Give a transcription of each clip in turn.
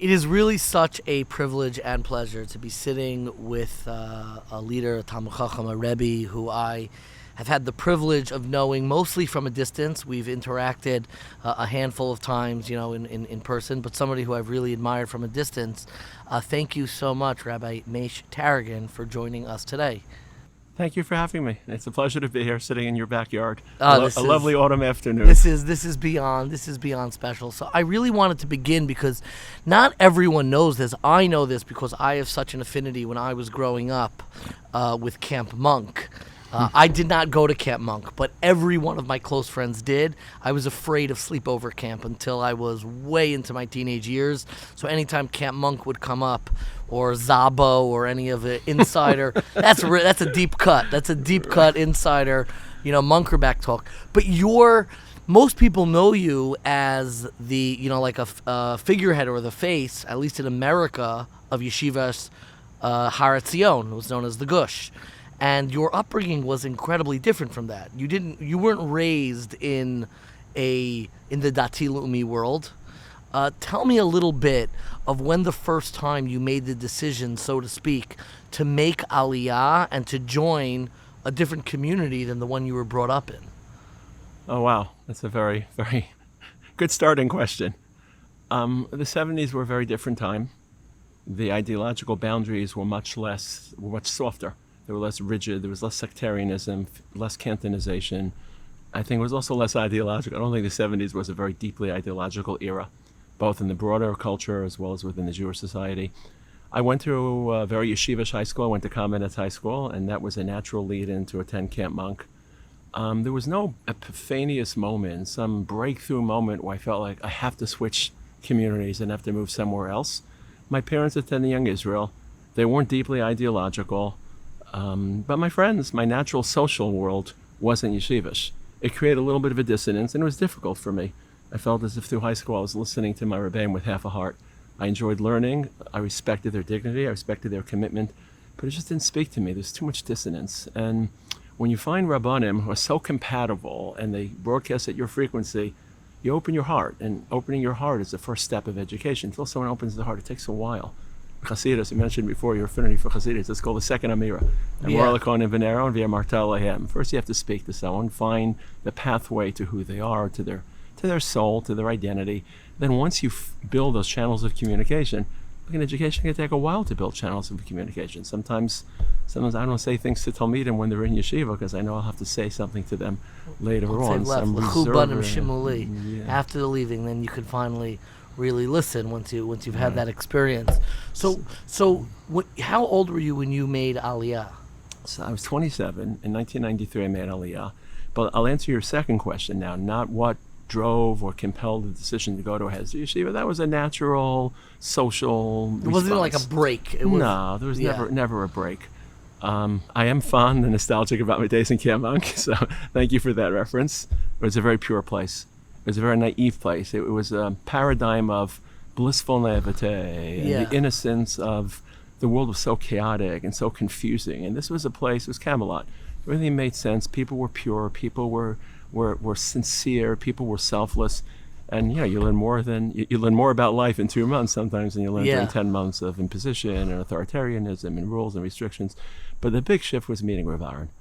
It is really such a privilege and pleasure to be sitting with a leader, a Talmud Chacham, a Rebbe, who I have had the privilege of knowing mostly from a distance. We've interacted a handful of times, in person, but somebody who I've really admired from a distance. Thank you so much, Rabbi Moshe Taragin, for joining us today. Thank you for having me. It's a pleasure to be here, sitting in your backyard. A lovely autumn afternoon. This is beyond special. So I really wanted to begin because not everyone knows this. I know this because I have such an affinity when I was growing up with Camp Monk. I did not go to Camp Monk, but every one of my close friends did. I was afraid of sleepover camp until I was way into my teenage years. So anytime Camp Monk would come up, or Zabo, or any of the Insider, that's a deep cut. That's a deep cut Insider, Munkerback talk. But most people know you as the, like a figurehead or the face, at least in America, of Yeshivat Har Etzion. It was known as the Gush. And your upbringing was incredibly different from that. You weren't raised in the Dati Leumi world. Tell me a little bit of when the first time you made the decision, so to speak, to make Aliyah and to join a different community than the one you were brought up in. Oh, wow. That's a very, very good starting question. The 70s were a very different time. The ideological boundaries were much softer. They were less rigid. There was less sectarianism, less Cantonization. I think it was also less ideological. I don't think the 70s was a very deeply ideological era, both in the broader culture as well as within the Jewish society. I went to a very yeshivish high school. I went to Kamenetz High School, and that was a natural lead-in to attend Camp Monk. There was no epiphanious moment, some breakthrough moment where I felt like I have to switch communities and have to move somewhere else. My parents attended Young Israel. They weren't deeply ideological. But my friends, my natural social world wasn't yeshivish. It created a little bit of a dissonance, and it was difficult for me. I felt as if through high school I was listening to my Rebbeim with half a heart. I enjoyed learning. I respected their dignity. I respected their commitment. But it just didn't speak to me. There's too much dissonance. And when you find Rabbanim who are so compatible and they broadcast at your frequency, you open your heart. And opening your heart is the first step of education. Until someone opens the heart, it takes a while. Chassidus, you mentioned before your affinity for Chassidus. It's called the second Amira. First, you have to speak to someone, find the pathway to who they are, to their soul, to their identity. Then once you build those channels of communication, in education, it can take a while to build channels of communication. Sometimes I don't say things to Talmidim when they're in yeshiva because I know I'll have to say something to them later on. After the leaving, then you can finally really listen once you've had that experience. So how old were you when you made Aliyah? So I was 27. In 1993, I made Aliyah. But I'll answer your second question now, not what drove or compelled the decision to go to a Hesed yeshiva. That was a natural social response. It wasn't like a break. No, there was never a break. I am fond and nostalgic about my days in Camp Monk, so thank you for that reference. It was a very pure place. It was a very naive place. It was a paradigm of blissful naivete and the innocence of the world was so chaotic and so confusing. And this was a place, it was Camelot. Everything made sense. People were pure. People were sincere. People were selfless. And you learn more about life in 2 months sometimes than you learn during 10 months of imposition and authoritarianism and rules and restrictions. But the big shift was meeting Rav Aaron.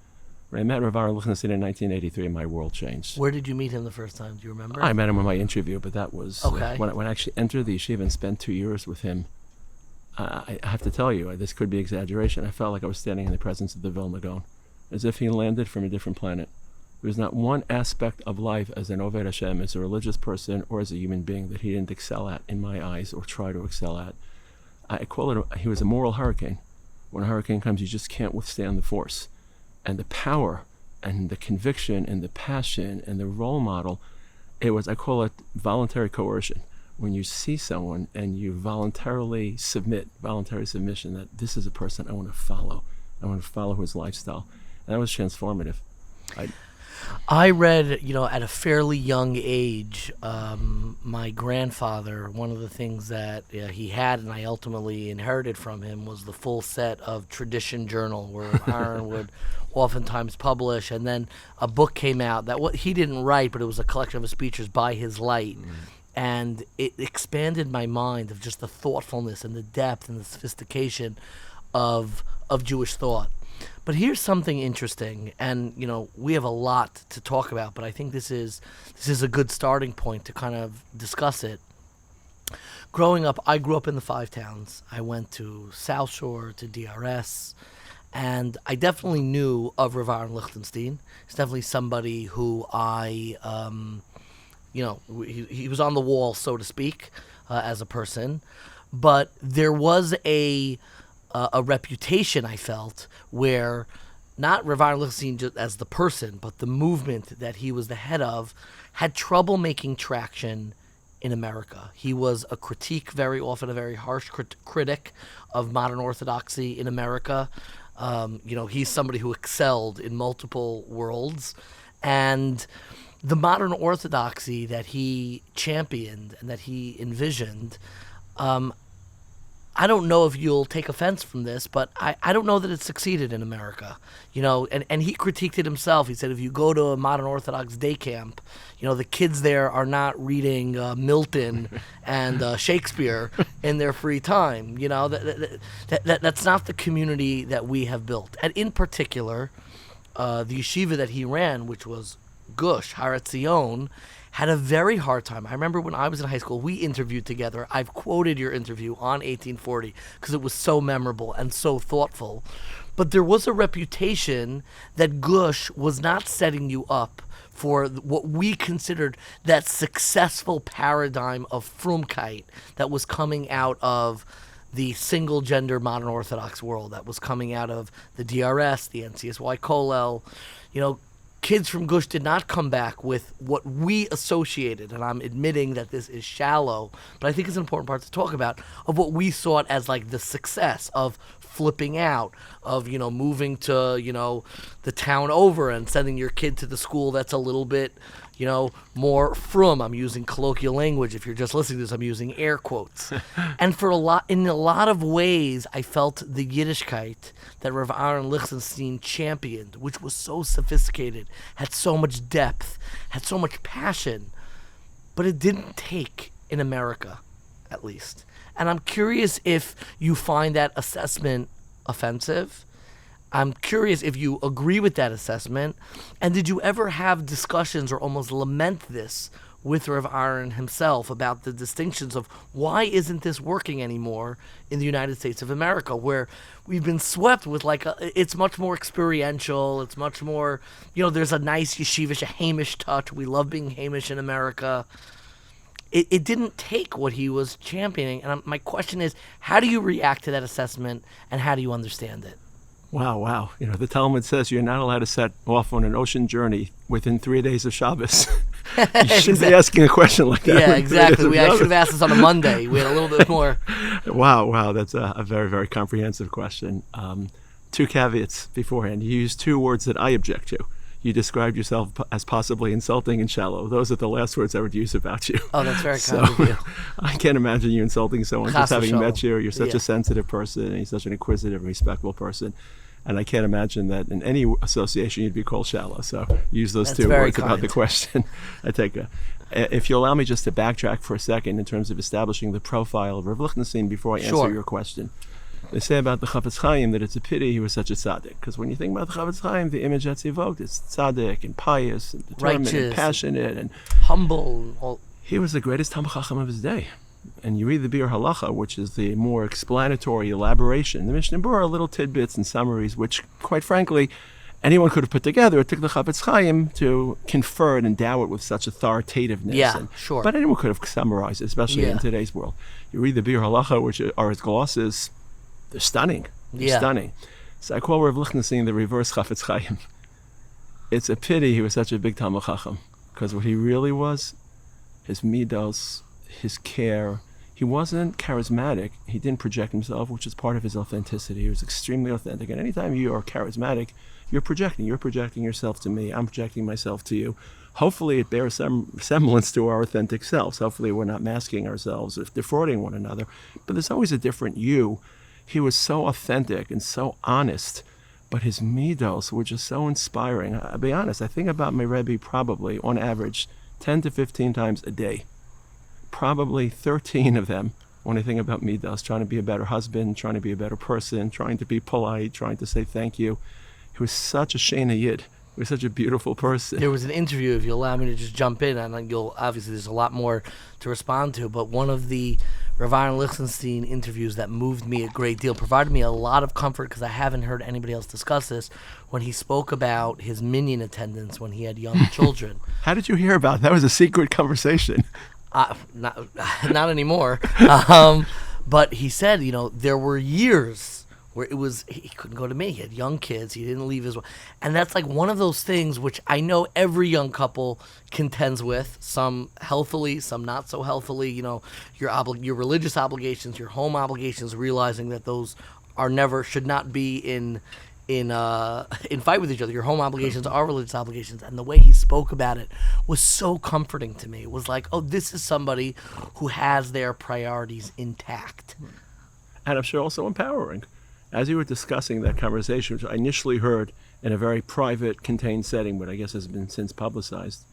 When I met Rav Aaron Lichtenstein in 1983, my world changed. Where did you meet him the first time? Do you remember? I met him in my interview, but that was when I actually entered the yeshiva and spent 2 years with him. I have to tell you, this could be exaggeration. I felt like I was standing in the presence of the Vilna Gaon, as if he landed from a different planet. There was not one aspect of life as an Oved Hashem, as a religious person, or as a human being that he didn't excel at in my eyes or try to excel at. I call it, he was a moral hurricane. When a hurricane comes, you just can't withstand the force. And the power and the conviction and the passion and the role model, I call it voluntary coercion. When you see someone and you voluntary submission, that this is a person I want to follow. I want to follow his lifestyle. And that was transformative. I read, at a fairly young age, my grandfather, one of the things that he had and I ultimately inherited from him was the full set of Tradition Journal, where Aaron would oftentimes publish, and then a book came out that he didn't write, but it was a collection of his speeches by his light. and it expanded my mind of just the thoughtfulness and the depth and the sophistication of Jewish thought. But here's something interesting, and we have a lot to talk about, but I think this is a good starting point to kind of discuss it. Growing up, I grew up in the Five Towns. I went to South Shore, to DRS, and I definitely knew of Rav Aaron Lichtenstein. He's definitely somebody who I, he was on the wall, so to speak, as a person. But there was a reputation, I felt, where not Rav Aaron Lichtenstein just as the person, but the movement that he was the head of had trouble making traction in America. He was a critique, very often a very harsh critic of modern orthodoxy in America. He's somebody who excelled in multiple worlds. And the modern orthodoxy that he championed and that he envisioned, I don't know if you'll take offense from this, but I don't know that it succeeded in America. And he critiqued it himself. He said if you go to a modern Orthodox day camp, the kids there are not reading Milton and Shakespeare in their free time. That's not the community that we have built. And in particular, the yeshiva that he ran, which was Gush Etzion, had a very hard time. I remember when I was in high school, we interviewed together. I've quoted your interview on 1840 because it was so memorable and so thoughtful. But there was a reputation that Gush was not setting you up for what we considered that successful paradigm of frumkeit that was coming out of the single-gender modern Orthodox world, that was coming out of the DRS, the NCSY Kollel. Kids from Gush did not come back with what we associated, and I'm admitting that this is shallow, but I think it's an important part to talk about, of what we saw as like the success of flipping out, of, moving to, the town over and sending your kid to the school that's a little bit, more frum. I'm using colloquial language. If you're just listening to this, I'm using air quotes. And in a lot of ways, I felt the Yiddishkeit that Rav Aaron Lichtenstein championed, which was so sophisticated, had so much depth, had so much passion, but it didn't take in America, at least. And I'm curious if you find that assessment offensive. I'm curious if you agree with that assessment. And did you ever have discussions or almost lament this with Rav Aaron himself about the distinctions of why isn't this working anymore in the United States of America, where we've been swept with it's much more experiential, it's much more, there's a nice yeshivish, a Hamish touch. We love being Hamish in America. It didn't take what he was championing. And my question is, how do you react to that assessment and how do you understand it? Wow. The Talmud says you're not allowed to set off on an ocean journey within 3 days of Shabbos. You shouldn't be asking a question like that. Yeah, exactly. I should have asked this on a Monday. We had a little bit more. Wow. That's a very, very comprehensive question. 2 caveats beforehand. You used 2 words that I object to. You described yourself as possibly insulting and shallow. Those are the last words I would use about you. Oh, that's very kind of you. I can't imagine you insulting someone just having met you. You're such Yeah. a sensitive person, and you're such an inquisitive, respectful person. And I can't imagine that in any association you'd be called shallow. So use those That's 2 very words about the kind. question. If you allow me just to backtrack for a second in terms of establishing the profile of Rav Lichtenstein before I answer Sure. your question. They say about the Chafetz Chaim that it's a pity he was such a tzaddik. Because when you think about the Chafetz Chaim, the image that's evoked is tzaddik and pious and determined Righteous, and passionate. And humble. he was the greatest Talmid Chacham of his day. And you read the Bir Halacha, which is the more explanatory elaboration. The Mishnah Berurah are little tidbits and summaries, which, quite frankly, anyone could have put together. It took the Chafetz Chaim to confer and endow it with such authoritativeness. Yeah, sure. But anyone could have summarized it, especially in today's world. You read the Bir Halacha, which are his glosses. They're stunning. They're stunning. So I call Rav Lichtenstein the reverse Chafetz Chaim. It's a pity he was such a big Talmid Chacham, because what he really was, his midos, his care, he wasn't charismatic. He didn't project himself, which is part of his authenticity. He was extremely authentic. And anytime you are charismatic, you're projecting. You're projecting yourself to me. I'm projecting myself to you. Hopefully it bears some semblance to our authentic selves. Hopefully we're not masking ourselves or defrauding one another. But there's always a different you. He was so authentic and so honest, but his midos were just so inspiring. I'll be honest, I think about my Rebbe probably, on average, 10 to 15 times a day. probably 13 of them, when I think about Midas, trying to be a better husband, trying to be a better person, trying to be polite, trying to say thank you. He was such a Shena Yid. He was such a beautiful person. There was an interview, if you allow me to just jump in, and you'll obviously there's a lot more to respond to, but one of the Rav Lichtenstein interviews that moved me a great deal, provided me a lot of comfort because I haven't heard anybody else discuss this, when he spoke about his minyan attendance when he had young children. How did you hear about that? That was a secret conversation. Not anymore. But he said, there were years where he couldn't go to me. He had young kids. He didn't leave his wife. And that's like one of those things which I know every young couple contends with, some healthily, some not so healthily. Your religious obligations, your home obligations, realizing that those should not be in fight with each other. Your home obligations are religious obligations. And the way he spoke about it was so comforting to me. It was like, oh, this is somebody who has their priorities intact. And I'm sure also empowering. As you were discussing that conversation, which I initially heard in a very private, contained setting, but I guess has been since publicized,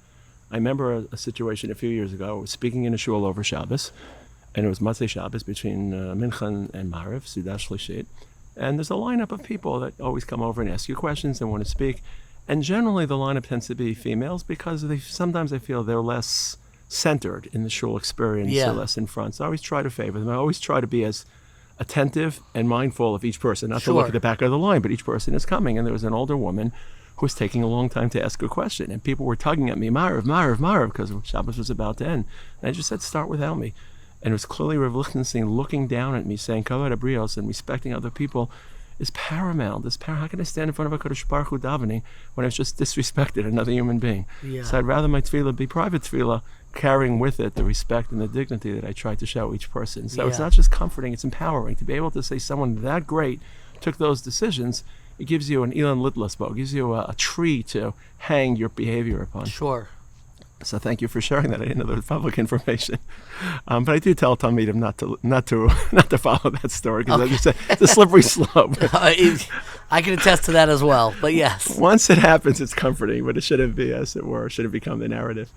I remember a situation a few years ago. I was speaking in a shul over Shabbos, and it was Motzei Shabbos between Mincha and Mariv, Sudash Lishit. And there's a lineup of people that always come over and ask you questions and want to speak. And generally the lineup tends to be females because sometimes I feel they're less centered in the shul experience, they're less in front. So I always try to favor them. I always try to be as attentive and mindful of each person, not to look at the back of the line, but each person is coming. And there was an older woman who was taking a long time to ask a question, and people were tugging at me, Mariv, because Shabbos was about to end. And I just said, start without me. And it was clearly Rav Lichtenstein looking down at me, saying, Kavod Abrios, and respecting other people is paramount. How can I stand in front of a Kodesh Baruch Hu davening when I've just disrespected another human being? Yeah. So I'd rather my tefillah be private tefillah, carrying with it the respect and the dignity that I try to show each person. So it's not just comforting, it's empowering. To be able to say someone that great took those decisions, it gives you an Ilan Litlasbo, it gives you a tree to hang your behavior upon. Sure. So thank you for sharing that. I didn't know there was public information, but I do tell Talmidim not to follow that story because, as you said, it's a slippery slope. I can attest to that as well. But yes, once it happens, it's comforting, but it shouldn't be, as it were, shouldn't become the narrative.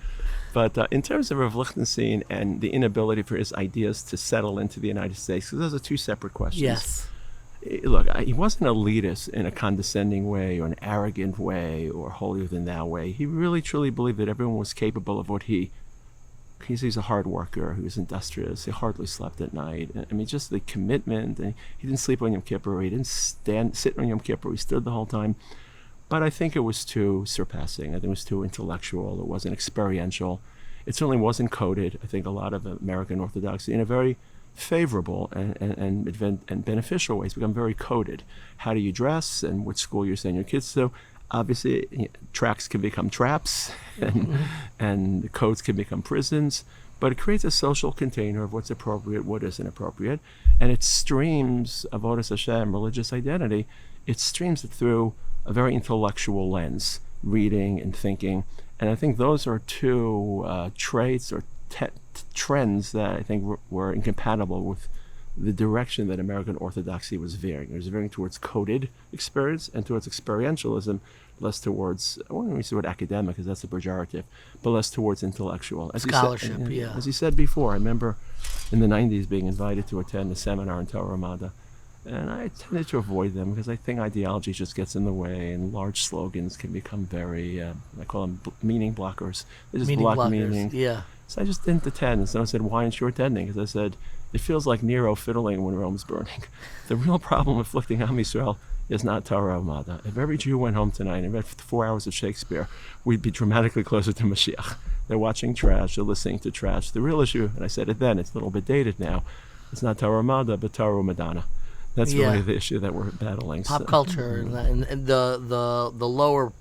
But in terms of Rav Lichtenstein and the inability for his ideas to settle into the United States, because those are two separate questions. Yes. Look, he wasn't elitist in a condescending way or an arrogant way or holier than thou way. He really truly believed that everyone was capable of what he's a hard worker, he was industrious, he hardly slept at night. I mean, just the commitment, and he didn't sleep on Yom Kippur, he didn't sit on Yom Kippur, he stood the whole time. But I think it was too surpassing. I think it was too intellectual, it wasn't experiential. It certainly wasn't coded. I think a lot of American orthodoxy in a very favorable and beneficial ways become very coded. How do you dress and which school you're sending your kids to? Obviously, tracks can become traps and the codes can become prisons, but it creates a social container of what's appropriate, what isn't appropriate, and it streams Avodas Hashem, religious identity, it streams it through a very intellectual lens, reading and thinking. And I think those are two traits or trends that I think were incompatible with the direction that American orthodoxy was veering. It was veering towards coded experience and towards experientialism, less towards, I won't even use the word academic because that's a pejorative, but less towards intellectual. Scholarship, As you said before, I remember in the 90s being invited to attend a seminar in Torah Ramada, and I tended to avoid them because I think ideology just gets in the way and large slogans can become very, I call them meaning blockers. They just block meaning. Yeah. So I just didn't attend. And someone said, why aren't you attending? Because I said, it feels like Nero fiddling when Rome's burning. The real problem afflicting Am Yisrael is not Torah Ramada. If every Jew went home tonight and read 4 hours of Shakespeare, we'd be dramatically closer to Mashiach. They're watching trash, they're listening to trash. The real issue, and I said it then, it's a little bit dated now, it's not Torah Ramada, but Torah Madonna. That's really the issue that we're battling. Pop culture and the lower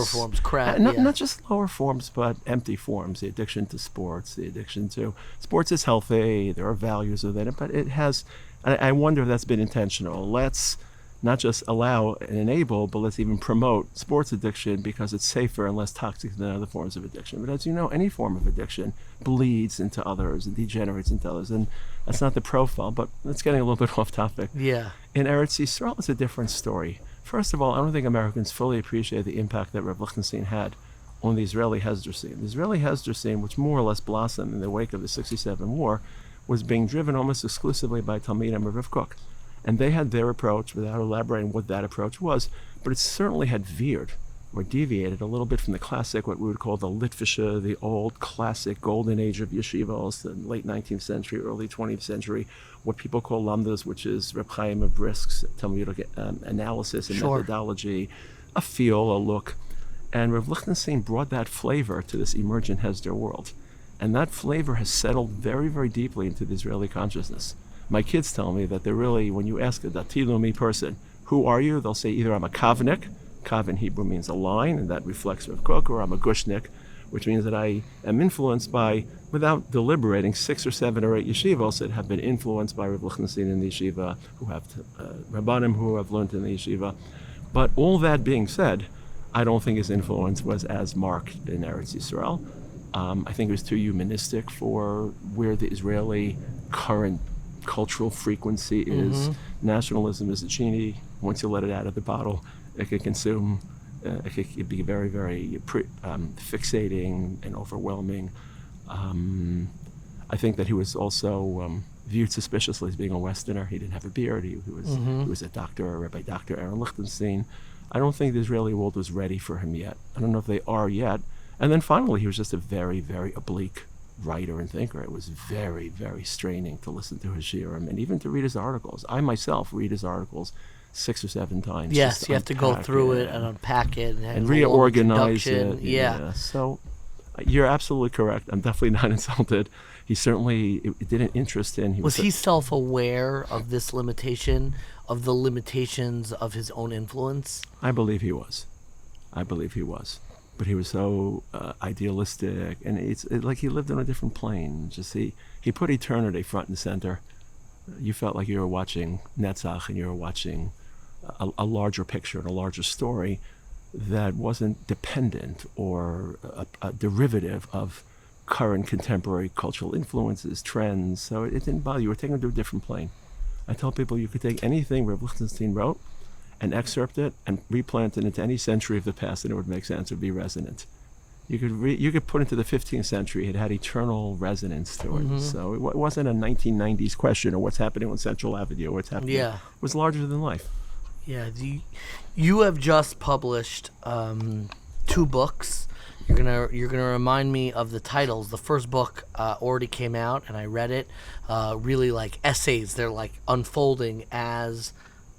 forms, crass. Not just lower forms, but empty forms. The addiction to sports, the addiction to sports is healthy. There are values within it, but it has. I wonder if that's been intentional. Let's not just allow and enable, but let's even promote sports addiction because it's safer and less toxic than other forms of addiction. But as you know, any form of addiction bleeds into others and degenerates into others. And that's not the profile, but it's getting a little bit off topic. Yeah. In Eretz Yisrael, it's a different story. First of all, I don't think Americans fully appreciate the impact that Rav Lichtenstein had on the Israeli Hesder scene. The Israeli Hesder scene, which more or less blossomed in the wake of the '67 war, was being driven almost exclusively by Talmidim of Rav Kook. And they had their approach, without elaborating what that approach was, but it certainly had veered or deviated a little bit from the classic, what we would call the Litvische, the old classic golden age of yeshivos, the late 19th century, early 20th century, what people call alumnus, which is Reb Chaim of Brisk's Talmudic analysis and methodology, a feel, a look. And Rav Lichtenstein brought that flavor to this emergent Hesder world. And that flavor has settled very, very deeply into the Israeli consciousness. My kids tell me that they're really, when you ask a Dati Leumi person, who are you? They'll say either I'm a Kavnik, Kav in Hebrew means a line, and that reflects Rav Kook, or I'm a Gushnik, which means that I am influenced by, without deliberating, 6 or 7 or 8 yeshivos that have been influenced by Rav Lichtenstein in the yeshiva, who have Rabbanim who have learned in the yeshiva. But all that being said, I don't think his influence was as marked in Eretz Yisrael. I think it was too humanistic for where the Israeli current cultural frequency is. Nationalism is a genie. Once you let it out of the bottle, it could consume, it could be very, very fixating and overwhelming. I think that he was also viewed suspiciously as being a Westerner. He didn't have a beard. He was a doctor, Rabbi Dr. Aaron Lichtenstein. I don't think the Israeli world was ready for him yet. I don't know if they are yet. And then finally, he was just a very, very oblique writer and thinker. It was very, very straining to listen to his shiurim and even to read his articles. I myself read his articles 6 or 7 times. Yes, you have to go through it and unpack it and reorganize it. Yeah. So you're absolutely correct. I'm definitely not insulted. He certainly, it didn't interest in. Was he self-aware of this limitation, of the limitations of his own influence? I believe he was. But he was so idealistic, and it's like he lived on a different plane. Just he put eternity front and center. You felt like you were watching Netzach, and you were watching a larger picture and a larger story that wasn't dependent or a derivative of current contemporary cultural influences, trends. So it didn't bother you. You were taken to a different plane. I tell people you could take anything Rav Lichtenstein wrote and excerpt it and replant it into any century of the past, and it would make sense. It would be resonant. You could put into the 15th century. It had eternal resonance to it. So it wasn't a 1990s question of what's happening on Central Avenue or what's happening. Yeah. It was larger than life. Yeah. You have just published 2 books. You're gonna remind me of the titles. The first book already came out, and I read it. Really like essays. They're like unfolding as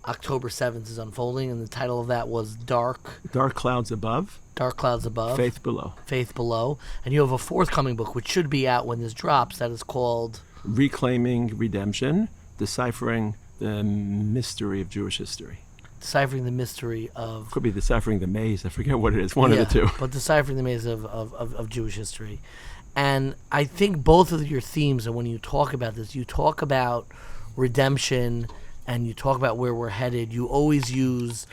October 7th is unfolding, and the title of that was Dark Clouds Above. Dark Clouds Above. Faith Below. Faith Below. And you have a forthcoming book, which should be out when this drops, that is called Reclaiming Redemption, Deciphering the Mystery of Jewish History. Deciphering the Mystery of... Could be Deciphering the Maze. I forget what it is. One of the two. But Deciphering the Maze of Jewish History. And I think both of your themes, and when you talk about this, you talk about redemption and you talk about where we're headed. You always use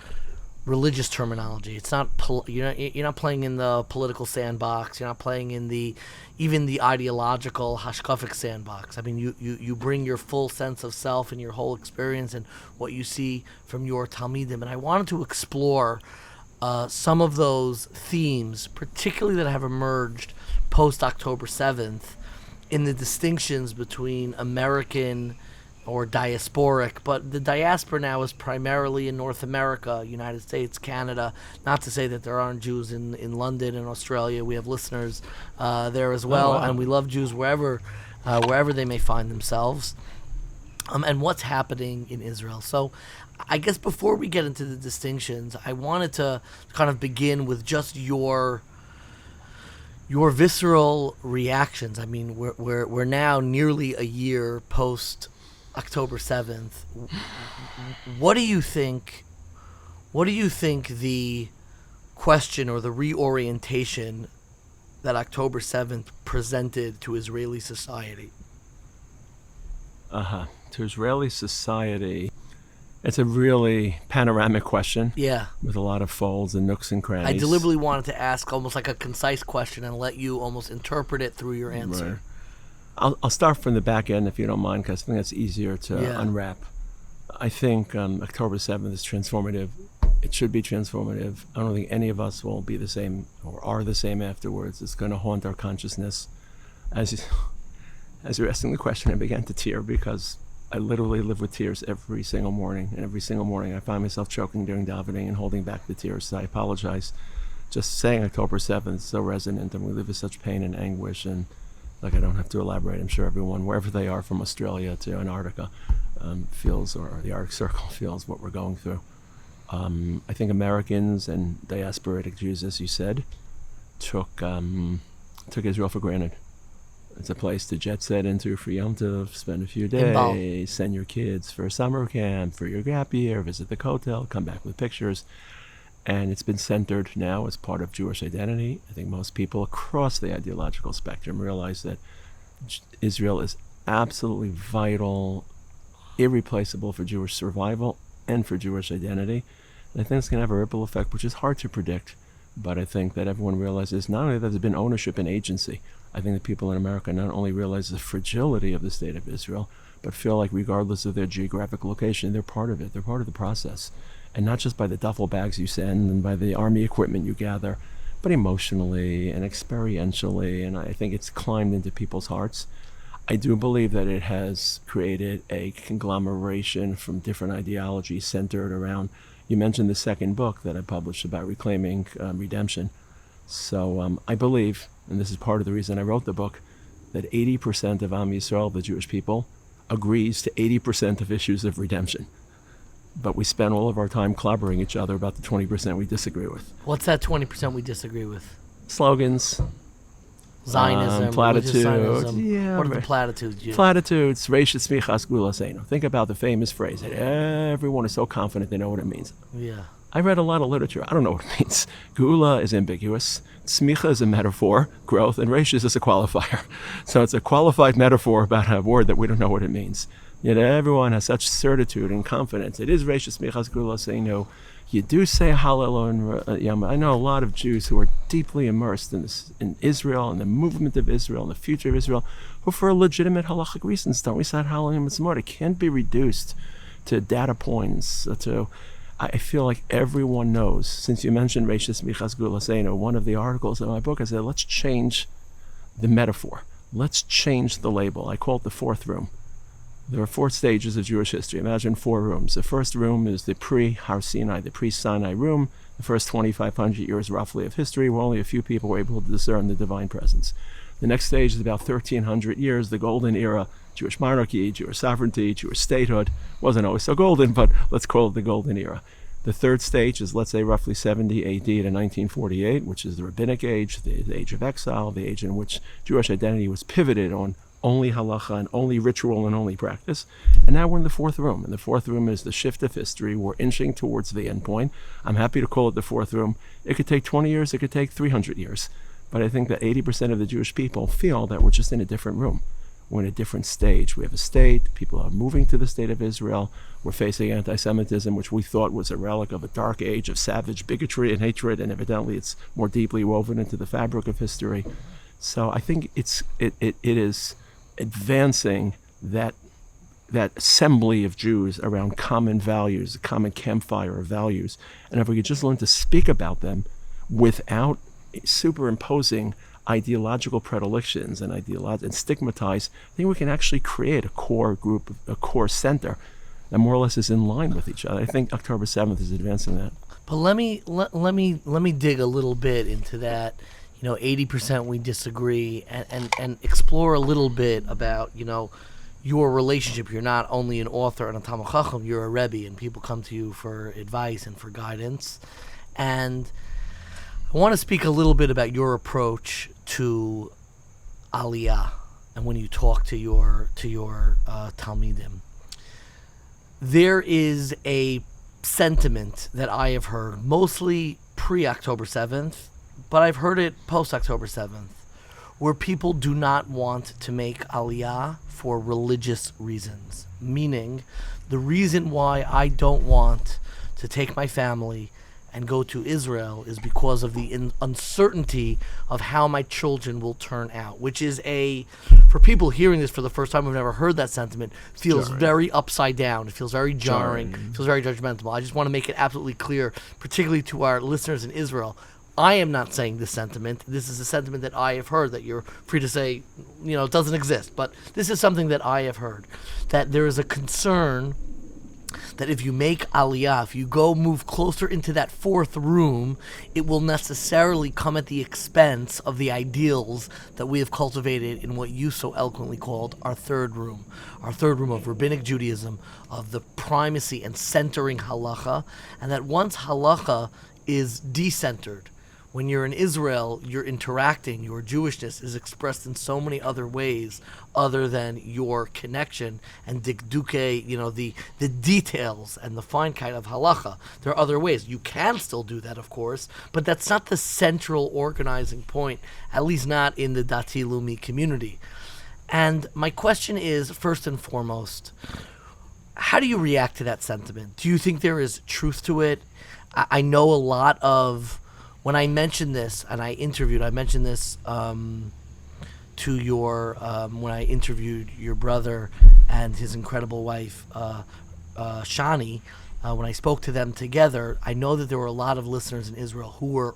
religious terminology. It's not you're not playing in the political sandbox. You're not playing in even the ideological hashkafic sandbox. I mean, you bring your full sense of self and your whole experience and what you see from your Talmidim. And I wanted to explore some of those themes, particularly that have emerged post October 7th, in the distinctions between American or diasporic, but the diaspora now is primarily in North America, United States, Canada. Not to say that there aren't Jews in London and Australia. We have listeners there as well, and we love Jews wherever they may find themselves. And what's happening in Israel. So I guess before we get into the distinctions, I wanted to kind of begin with just your visceral reactions. I mean, we're now nearly a year post October 7th. What do you think the question or the reorientation that October 7th presented to Israeli society? To Israeli society, it's a really panoramic question. Yeah. With a lot of folds and nooks and crannies. I deliberately wanted to ask almost like a concise question and let you almost interpret it through your answer. Right. I'll start from the back end if you don't mind, because I think that's easier to unwrap. I think October 7th is transformative It should be transformative. I don't think any of us will be the same or are the same afterwards. It's going to haunt our consciousness. As you're asking the question, I began to tear because I literally live with tears every single morning. And every single morning I find myself choking during davening and holding back the tears. So I apologize. Just saying October 7th is so resonant, and we live with such pain and anguish. And like, I don't have to elaborate. I'm sure everyone, wherever they are, from Australia to Antarctica, feels, or the Arctic Circle feels what we're going through. I think Americans and diasporic Jews, as you said, took Israel for granted. It's a place to jet set into for Yom Tov, spend a few days, send your kids for a summer camp, for your gap year, visit the Kotel, come back with pictures. And it's been centered now as part of Jewish identity. I think most people across the ideological spectrum realize that Israel is absolutely vital, irreplaceable for Jewish survival and for Jewish identity. And I think it's going to have a ripple effect, which is hard to predict. But I think that everyone realizes not only that there's been ownership and agency, I think that people in America not only realize the fragility of the state of Israel, but feel like regardless of their geographic location, they're part of it. They're part of the process. And not just by the duffel bags you send and by the army equipment you gather, but emotionally and experientially. And I think it's climbed into people's hearts. I do believe that it has created a conglomeration from different ideologies centered around, you mentioned the second book that I published about reclaiming redemption. So I believe, and this is part of the reason I wrote the book, that 80% of Am Yisrael, the Jewish people, agrees to 80% of issues of redemption. But we spend all of our time clobbering each other about the 20% we disagree with. What's that 20% we disagree with? Slogans. Zionism, platitudes. Zionism. Yeah, what are the platitudes? Platitudes. Think about the famous phrase that everyone is so confident they know what it means. Yeah. I read a lot of literature. I don't know what it means. Geula is ambiguous. Semikha is a metaphor, growth, and reishis is a qualifier. So it's a qualified metaphor about a word that we don't know what it means. Yet everyone has such certitude and confidence. It is reishis, smichas, geula, saying no. You do say Hallel and Yom. I know a lot of Jews who are deeply immersed in Israel and the movement of Israel and the future of Israel, who for legitimate halachic reasons don't recite Hallel and Mitzvot. It can't be reduced to data points. I feel like everyone knows. Since you mentioned Reishis Michas Gula Seino, one of the articles in my book, I said, let's change the metaphor. Let's change the label. I call it the fourth room. There are 4 stages of Jewish history. Imagine 4 rooms. The first room is the pre-Har Sinai, the pre-Sinai room. The first 2,500 years roughly of history, where only a few people were able to discern the divine presence. The next stage is about 1,300 years, the golden era, Jewish monarchy, Jewish sovereignty, Jewish statehood. Wasn't always so golden, but let's call it the golden era. The third stage is, let's say, roughly 70 AD to 1948, which is the rabbinic age, the age of exile, the age in which Jewish identity was pivoted on only halacha and only ritual and only practice. And now we're in the fourth room. And the fourth room is the shift of history. We're inching towards the end point. I'm happy to call it the fourth room. It could take 20 years, it could take 300 years. But I think that 80% of the Jewish people feel that we're just in a different room. We're in a different stage. We have a state. People are moving to the state of Israel. We're facing anti-Semitism, which we thought was a relic of a dark age of savage bigotry and hatred, and evidently it's more deeply woven into the fabric of history. So I think it is advancing that assembly of Jews around common values, a common campfire of values. And if we could just learn to speak about them without superimposing ideological predilections and stigmatize, I think we can actually create a core group, a core center that more or less is in line with each other. I think October 7th is advancing that. But let me dig a little bit into that. 80% we disagree, and explore a little bit about your relationship. You're not only an author and a Talmud Chacham, you're a Rebbe, and people come to you for advice and for guidance. And I want to speak a little bit about your approach to Aliyah, and when you talk to your Talmidim. There is a sentiment that I have heard, mostly pre-October 7th, but I've heard it post-October 7th, where people do not want to make Aliyah for religious reasons. Meaning, the reason why I don't want to take my family and go to Israel is because of the uncertainty of how my children will turn out, which is for people hearing this for the first time who've never heard that sentiment, feels very upside down. It feels very jarring, feels very judgmental. I just want to make it absolutely clear, particularly to our listeners in Israel. I am not saying this sentiment. This is a sentiment that I have heard, that you're free to say, it doesn't exist. But this is something that I have heard, that there is a concern that if you make Aliyah, if you move closer into that fourth room, it will necessarily come at the expense of the ideals that we have cultivated in what you so eloquently called our third room of rabbinic Judaism, of the primacy and centering halacha, and that once halacha is decentered, when you're in Israel, you're interacting, your Jewishness is expressed in so many other ways other than your connection and dikduke, the details and the frumkeit of halacha. There are other ways. You can still do that, of course, but that's not the central organizing point, at least not in the Dati Lumi community. And my question is, first and foremost, how do you react to that sentiment? Do you think there is truth to it? I know a lot of... When I mentioned this, and I mentioned this to when I interviewed your brother and his incredible wife, Shani, when I spoke to them together, I know that there were a lot of listeners in Israel who were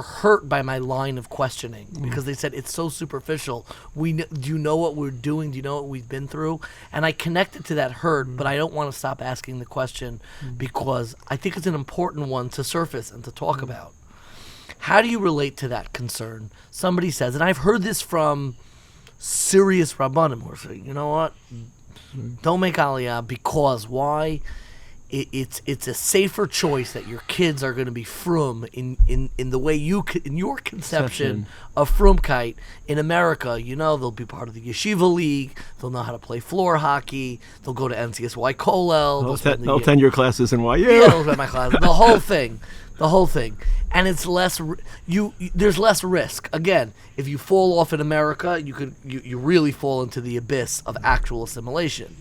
hurt by my line of questioning, because they said, it's so superficial. Do you know what we're doing? Do you know what we've been through? And I connected to that hurt, but I don't want to stop asking the question because I think it's an important one to surface and to talk about. How do you relate to that concern? Somebody says, and I've heard this from serious rabbanim who are saying, you know what? Don't make Aliyah because why? It's a safer choice that your kids are going to be frum in the way in your conception of frumkeit. In America, they'll be part of the Yeshiva League. They'll know how to play floor hockey. They'll go to NCSY Kollel. They'll attend your classes in YU. Yeah, they'll attend my classes. The whole thing. And it's less. There's less risk. Again, if you fall off in America, you really fall into the abyss of actual assimilation.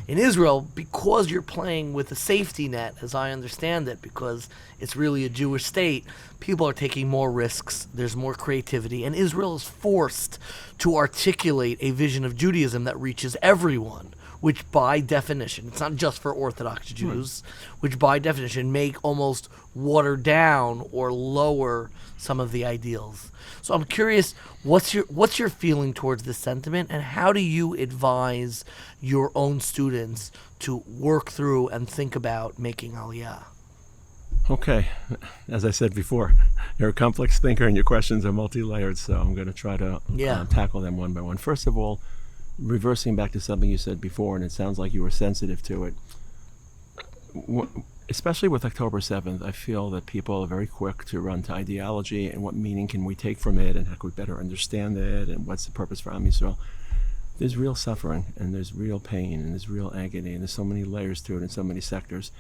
In Israel, because you're playing with a safety net, as I understand it, because it's really a Jewish state, people are taking more risks. There's more creativity, and Israel is forced to articulate a vision of Judaism that reaches everyone, which by definition, it's not just for Orthodox Jews, which by definition make almost water down or lower some of the ideals. So I'm curious, what's your feeling towards this sentiment, and how do you advise your own students to work through and think about making Aliyah? Okay, as I said before, you're a complex thinker and your questions are multi-layered, so I'm going to try to tackle them one by one. First of all, reversing back to something you said before, and it sounds like you were sensitive to it, especially with October 7th, I feel that people are very quick to run to ideology and what meaning can we take from it and how can we better understand it and what's the purpose for Am Yisrael. There's real suffering and there's real pain and there's real agony and there's so many layers to it in so many sectors.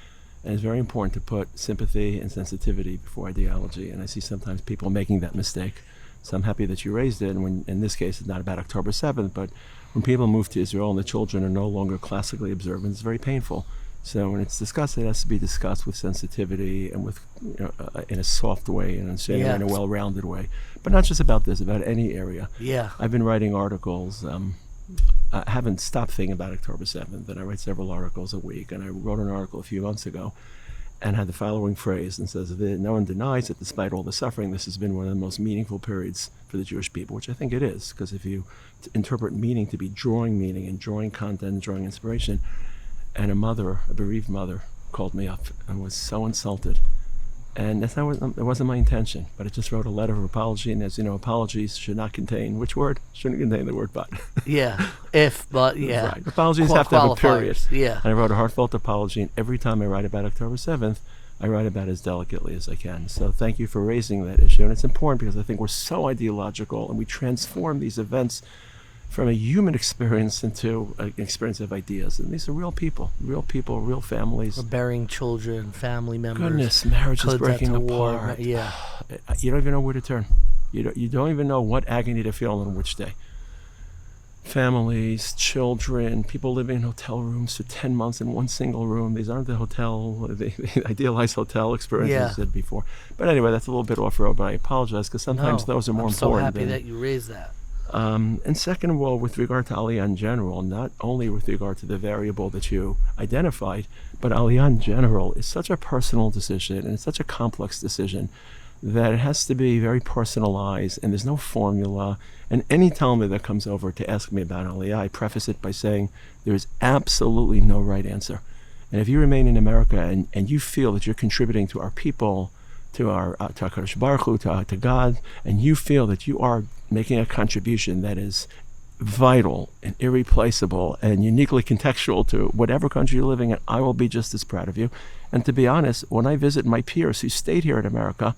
And it's very important to put sympathy and sensitivity before ideology, and I see sometimes people making that mistake. So I'm happy that you raised it, and when, in this case, it's not about October 7th, but when people move to Israel and the children are no longer classically observant, it's very painful. So when it's discussed, it has to be discussed with sensitivity and with, in a soft way and in a well-rounded way. But not just about this, about any area. Yeah. I've been writing articles. I haven't stopped thinking about October 7th, and I write several articles a week. And I wrote an article a few months ago and had the following phrase, and says, no one denies that despite all the suffering, this has been one of the most meaningful periods for the Jewish people, which I think it is, because if you interpret meaning to be drawing meaning and drawing content and drawing inspiration, and a bereaved mother, called me up and was so insulted. And it wasn't my intention, but I just wrote a letter of apology, and as you know, apologies should not contain, which word? Shouldn't contain the word but. Yeah, if, but, yeah. Right. Apologies have to have a period. Yeah. And I wrote a heartfelt apology, and every time I write about October 7th, I write about it as delicately as I can. So thank you for raising that issue, and it's important because I think we're so ideological, and we transform these events from a human experience into an experience of ideas. And these are real people, real families. We're burying children, family members. Goodness, marriage is breaking apart. War. Yeah. You don't even know where to turn. You don't even know what agony to feel on which day. families, children, people living in hotel rooms for 10 months in one single room. These aren't the idealized hotel experiences I said before. But anyway, that's a little bit off-road, but I apologize because sometimes those are more important. I'm so happy that you raised that. And second of all, with regard to Aliyah in general, not only with regard to the variable that you identified, but Aliyah in general is such a personal decision and it's such a complex decision that it has to be very personalized and there's no formula. And any Talmud that comes over to ask me about Aliyah, I preface it by saying there is absolutely no right answer. And if you remain in America and you feel that you're contributing to our people, to our Kadosh Baruch Hu, to God, and you feel that you are making a contribution that is vital and irreplaceable and uniquely contextual to whatever country you're living in, I will be just as proud of you. And to be honest, when I visit my peers who stayed here in America,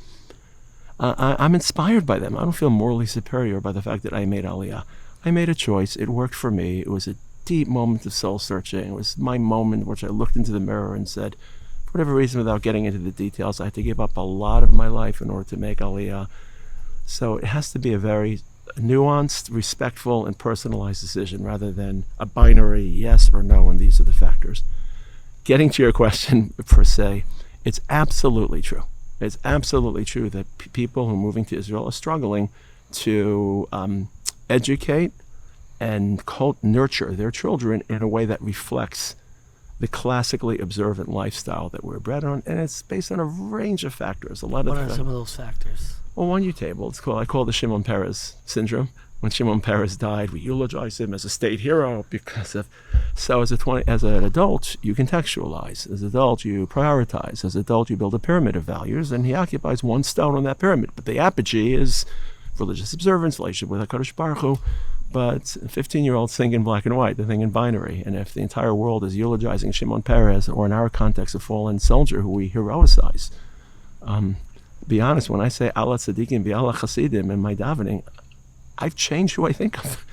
I'm inspired by them. I don't feel morally superior by the fact that I made Aliyah. I made a choice. It worked for me. It was a deep moment of soul searching. It was my moment in which I looked into the mirror and said, for whatever reason, without getting into the details, I had to give up a lot of my life in order to make Aliyah. So it has to be a very nuanced, respectful, and personalized decision rather than a binary yes or no, and these are the factors. Getting to your question per se, it's absolutely true. It's absolutely true that people who are moving to Israel are struggling to educate and nurture their children in a way that reflects the classically observant lifestyle that we're bred on, and it's based on a range of factors. What are some of those factors? Well, one you table. I call it the Shimon Peres syndrome. When Shimon Peres died, we eulogize him as a state hero because of. So as an adult, you contextualize. As an adult, you prioritize. As an adult, you build a pyramid of values, and he occupies one stone on that pyramid. But the apogee is religious observance, relationship with HaKadosh Baruch Hu. But 15-year-olds think in black and white, they think in binary. And if the entire world is eulogizing Shimon Peres, or in our context, a fallen soldier who we heroicize, be honest, when I say Allah Tzadikim V'Allah Chasidim in my davening, I've changed who I think of.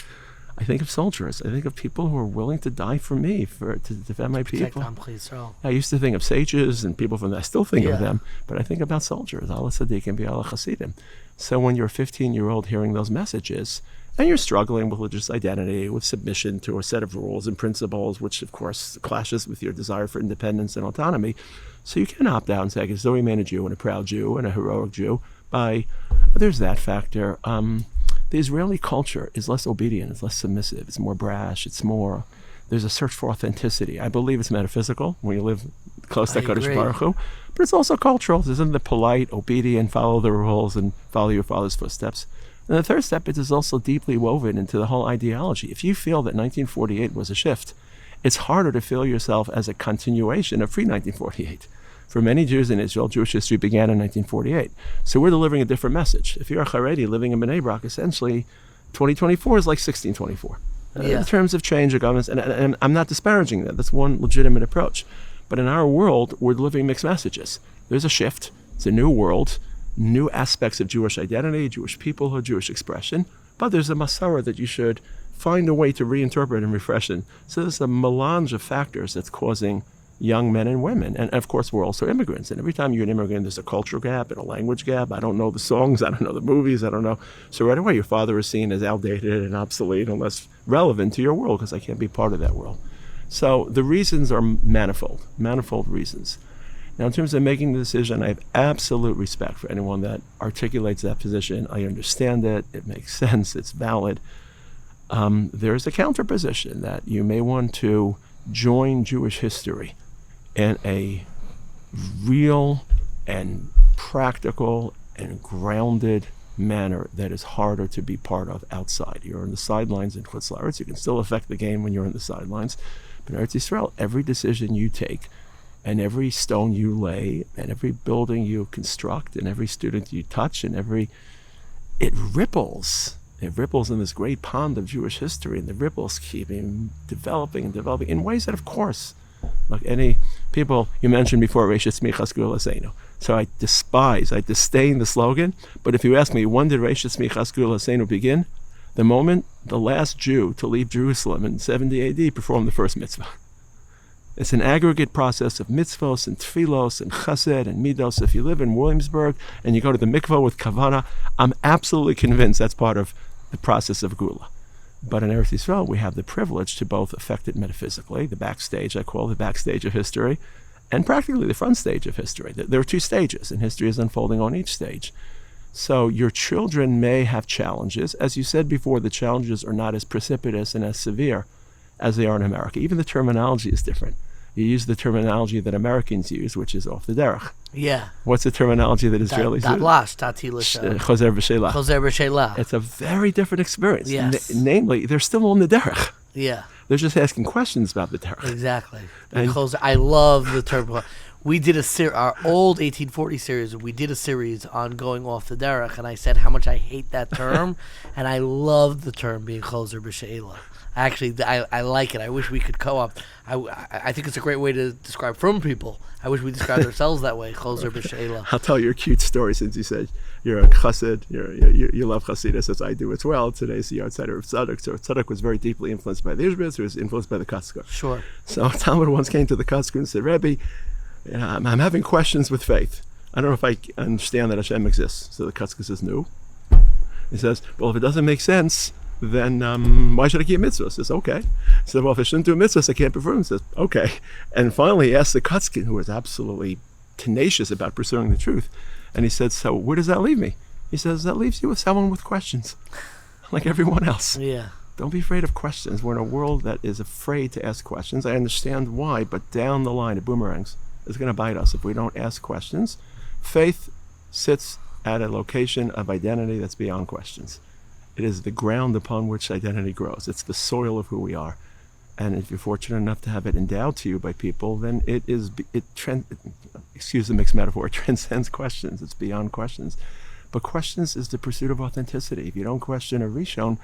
I think of soldiers. I think of people who are willing to die for me, to defend my people. I used to think of sages and people from that. I still think of them, but I think about soldiers. Allah Tzadikim V'Allah Chasidim. So when you're a 15-year-old hearing those messages, and you're struggling with religious identity, with submission to a set of rules and principles, which of course clashes with your desire for independence and autonomy. So you can opt out and say, I can still remain a Jew and a proud Jew and a heroic Jew. There's that factor. The Israeli culture is less obedient, it's less submissive, it's more brash, there's a search for authenticity. I believe it's metaphysical when you live close to Kadosh Baruch Hu, but it's also cultural. It's in the polite, obedient, follow the rules and follow your father's footsteps. And the third step is also deeply woven into the whole ideology. If you feel that 1948 was a shift, it's harder to feel yourself as a continuation of pre-1948. For many Jews in Israel, Jewish history began in 1948. So we're delivering a different message. If you're a Haredi living in Bnei Brak, essentially 2024 is like 1624. In terms of change of governments, and I'm not disparaging that. That's one legitimate approach. But in our world, we're delivering mixed messages. There's a shift. It's a new world. New aspects of Jewish identity, Jewish peoplehood, Jewish expression, but there's a Masara that you should find a way to reinterpret and refreshen. So there's a melange of factors that's causing young men and women. And of course, we're also immigrants. And every time you're an immigrant, there's a cultural gap and a language gap. I don't know the songs. I don't know the movies. I don't know. So right away, your father is seen as outdated and obsolete and less relevant to your world because I can't be part of that world. So the reasons are manifold reasons. Now, in terms of making the decision, I have absolute respect for anyone that articulates that position. I understand it. It makes sense. It's valid. There's a counterposition that you may want to join Jewish history in a real and practical and grounded manner that is harder to be part of outside. You're on the sidelines in Chutz La'aretz. You can still affect the game when you're in the sidelines. But in Eretz Yisrael, every decision you take and every stone you lay, and every building you construct, and every student you touch, and it ripples. It ripples in this great pond of Jewish history, and the ripples keep developing in ways that, of course, like any people you mentioned before, Reishis Michas Gula Seinu. So I disdain the slogan, but if you ask me, when did Reishis Michas Gula Seinu begin? The moment the last Jew to leave Jerusalem in 70 AD performed the first mitzvah. It's an aggregate process of mitzvos and tfilos and chesed and midos. If you live in Williamsburg and you go to the mikvah with kavana, I'm absolutely convinced that's part of the process of Gula. But in Eretz Yisrael, we have the privilege to both affect it metaphysically, the backstage, I call the backstage of history, and practically the front stage of history. There are two stages, and history is unfolding on each stage. So your children may have challenges. As you said before, the challenges are not as precipitous and as severe as they are in America. Even the terminology is different. You use the terminology that Americans use, which is off the derech. Yeah. What's the terminology that Israelis use? Choser b'sheila. It's a very different experience. Yes. Namely, they're still on the derech. Yeah. They're just asking questions about the derech. Exactly. I love the term. We did our old 1840 series. We did a series on going off the derech, and I said how much I hate that term, and I love the term being choser b'sheila. Actually, I like it. I wish we could co-op. I think it's a great way to describe frum people. I wish we described ourselves that way, choser b'sheila. I'll tell you a cute story since you said you're a chassid, you love chassidus as I do as well. Today's the yard side of Tzadok. So Tzadok was very deeply influenced by the Ishbitz, who was influenced by the Kotzker. Sure. So Talmud once came to the Kotzker and said, Rebbe, I'm having questions with faith. I don't know if I understand that Hashem exists. So the Kotzker says, no. He says, well, if it doesn't make sense, then why should I keep mitzvahs? He says, okay. He said, well, if I shouldn't do mitzvahs, I can't perform. He says, okay. And finally he asked the Kotzker, who was absolutely tenacious about pursuing the truth, and he said, so where does that leave me? He says, that leaves you with someone with questions, like everyone else. Yeah. Don't be afraid of questions. We're in a world that is afraid to ask questions. I understand why, but down the line, it boomerangs. It's going to bite us if we don't ask questions. Faith sits at a location of identity that's beyond questions. It is the ground upon which identity grows. It's the soil of who we are. And if you're fortunate enough to have it endowed to you by people, then excuse the mixed metaphor, it transcends questions. It's beyond questions. But questions is the pursuit of authenticity. If you don't question a Rishon,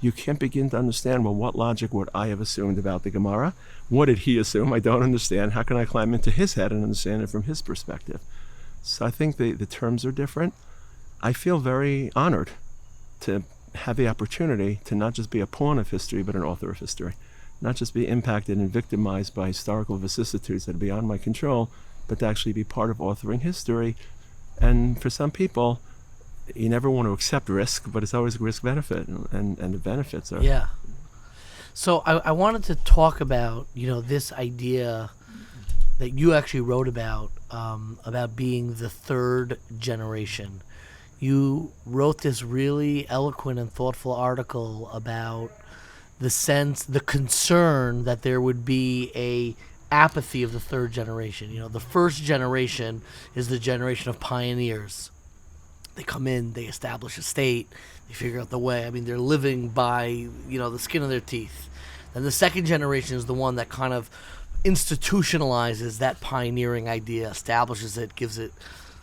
you can't begin to understand, well, what logic would I have assumed about the Gemara? What did he assume? I don't understand. How can I climb into his head and understand it from his perspective? So I think the terms are different. I feel very honored to have the opportunity to not just be a pawn of history, but an author of history. Not just be impacted and victimized by historical vicissitudes that are beyond my control, but to actually be part of authoring history. And for some people, you never want to accept risk, but it's always risk-benefit, and the benefits are... Yeah. So I wanted to talk about, this idea that you actually wrote about being the third generation. You wrote this really eloquent and thoughtful article about the concern that there would be a apathy of the third generation. The first generation is the generation of pioneers. They come in, they establish a state, they figure out the way. I mean, they're living by, the skin of their teeth. Then the second generation is the one that kind of institutionalizes that pioneering idea, establishes it, gives it,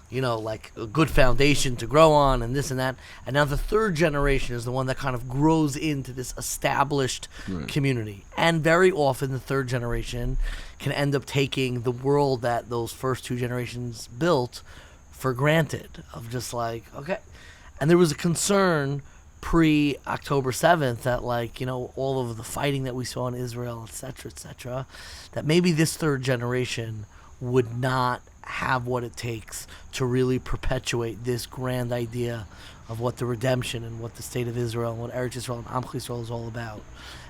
like a good foundation to grow on, and this and that. And now the third generation is the one that kind of grows into this established community. And very often the third generation can end up taking the world that those first two generations built for granted, of just like, okay. And there was a concern pre-October 7th that, all of the fighting that we saw in Israel, et cetera, that maybe this third generation would not have what it takes to really perpetuate this grand idea of what the redemption and what the state of Israel and what Eretz Yisrael and Amch Yisrael is all about.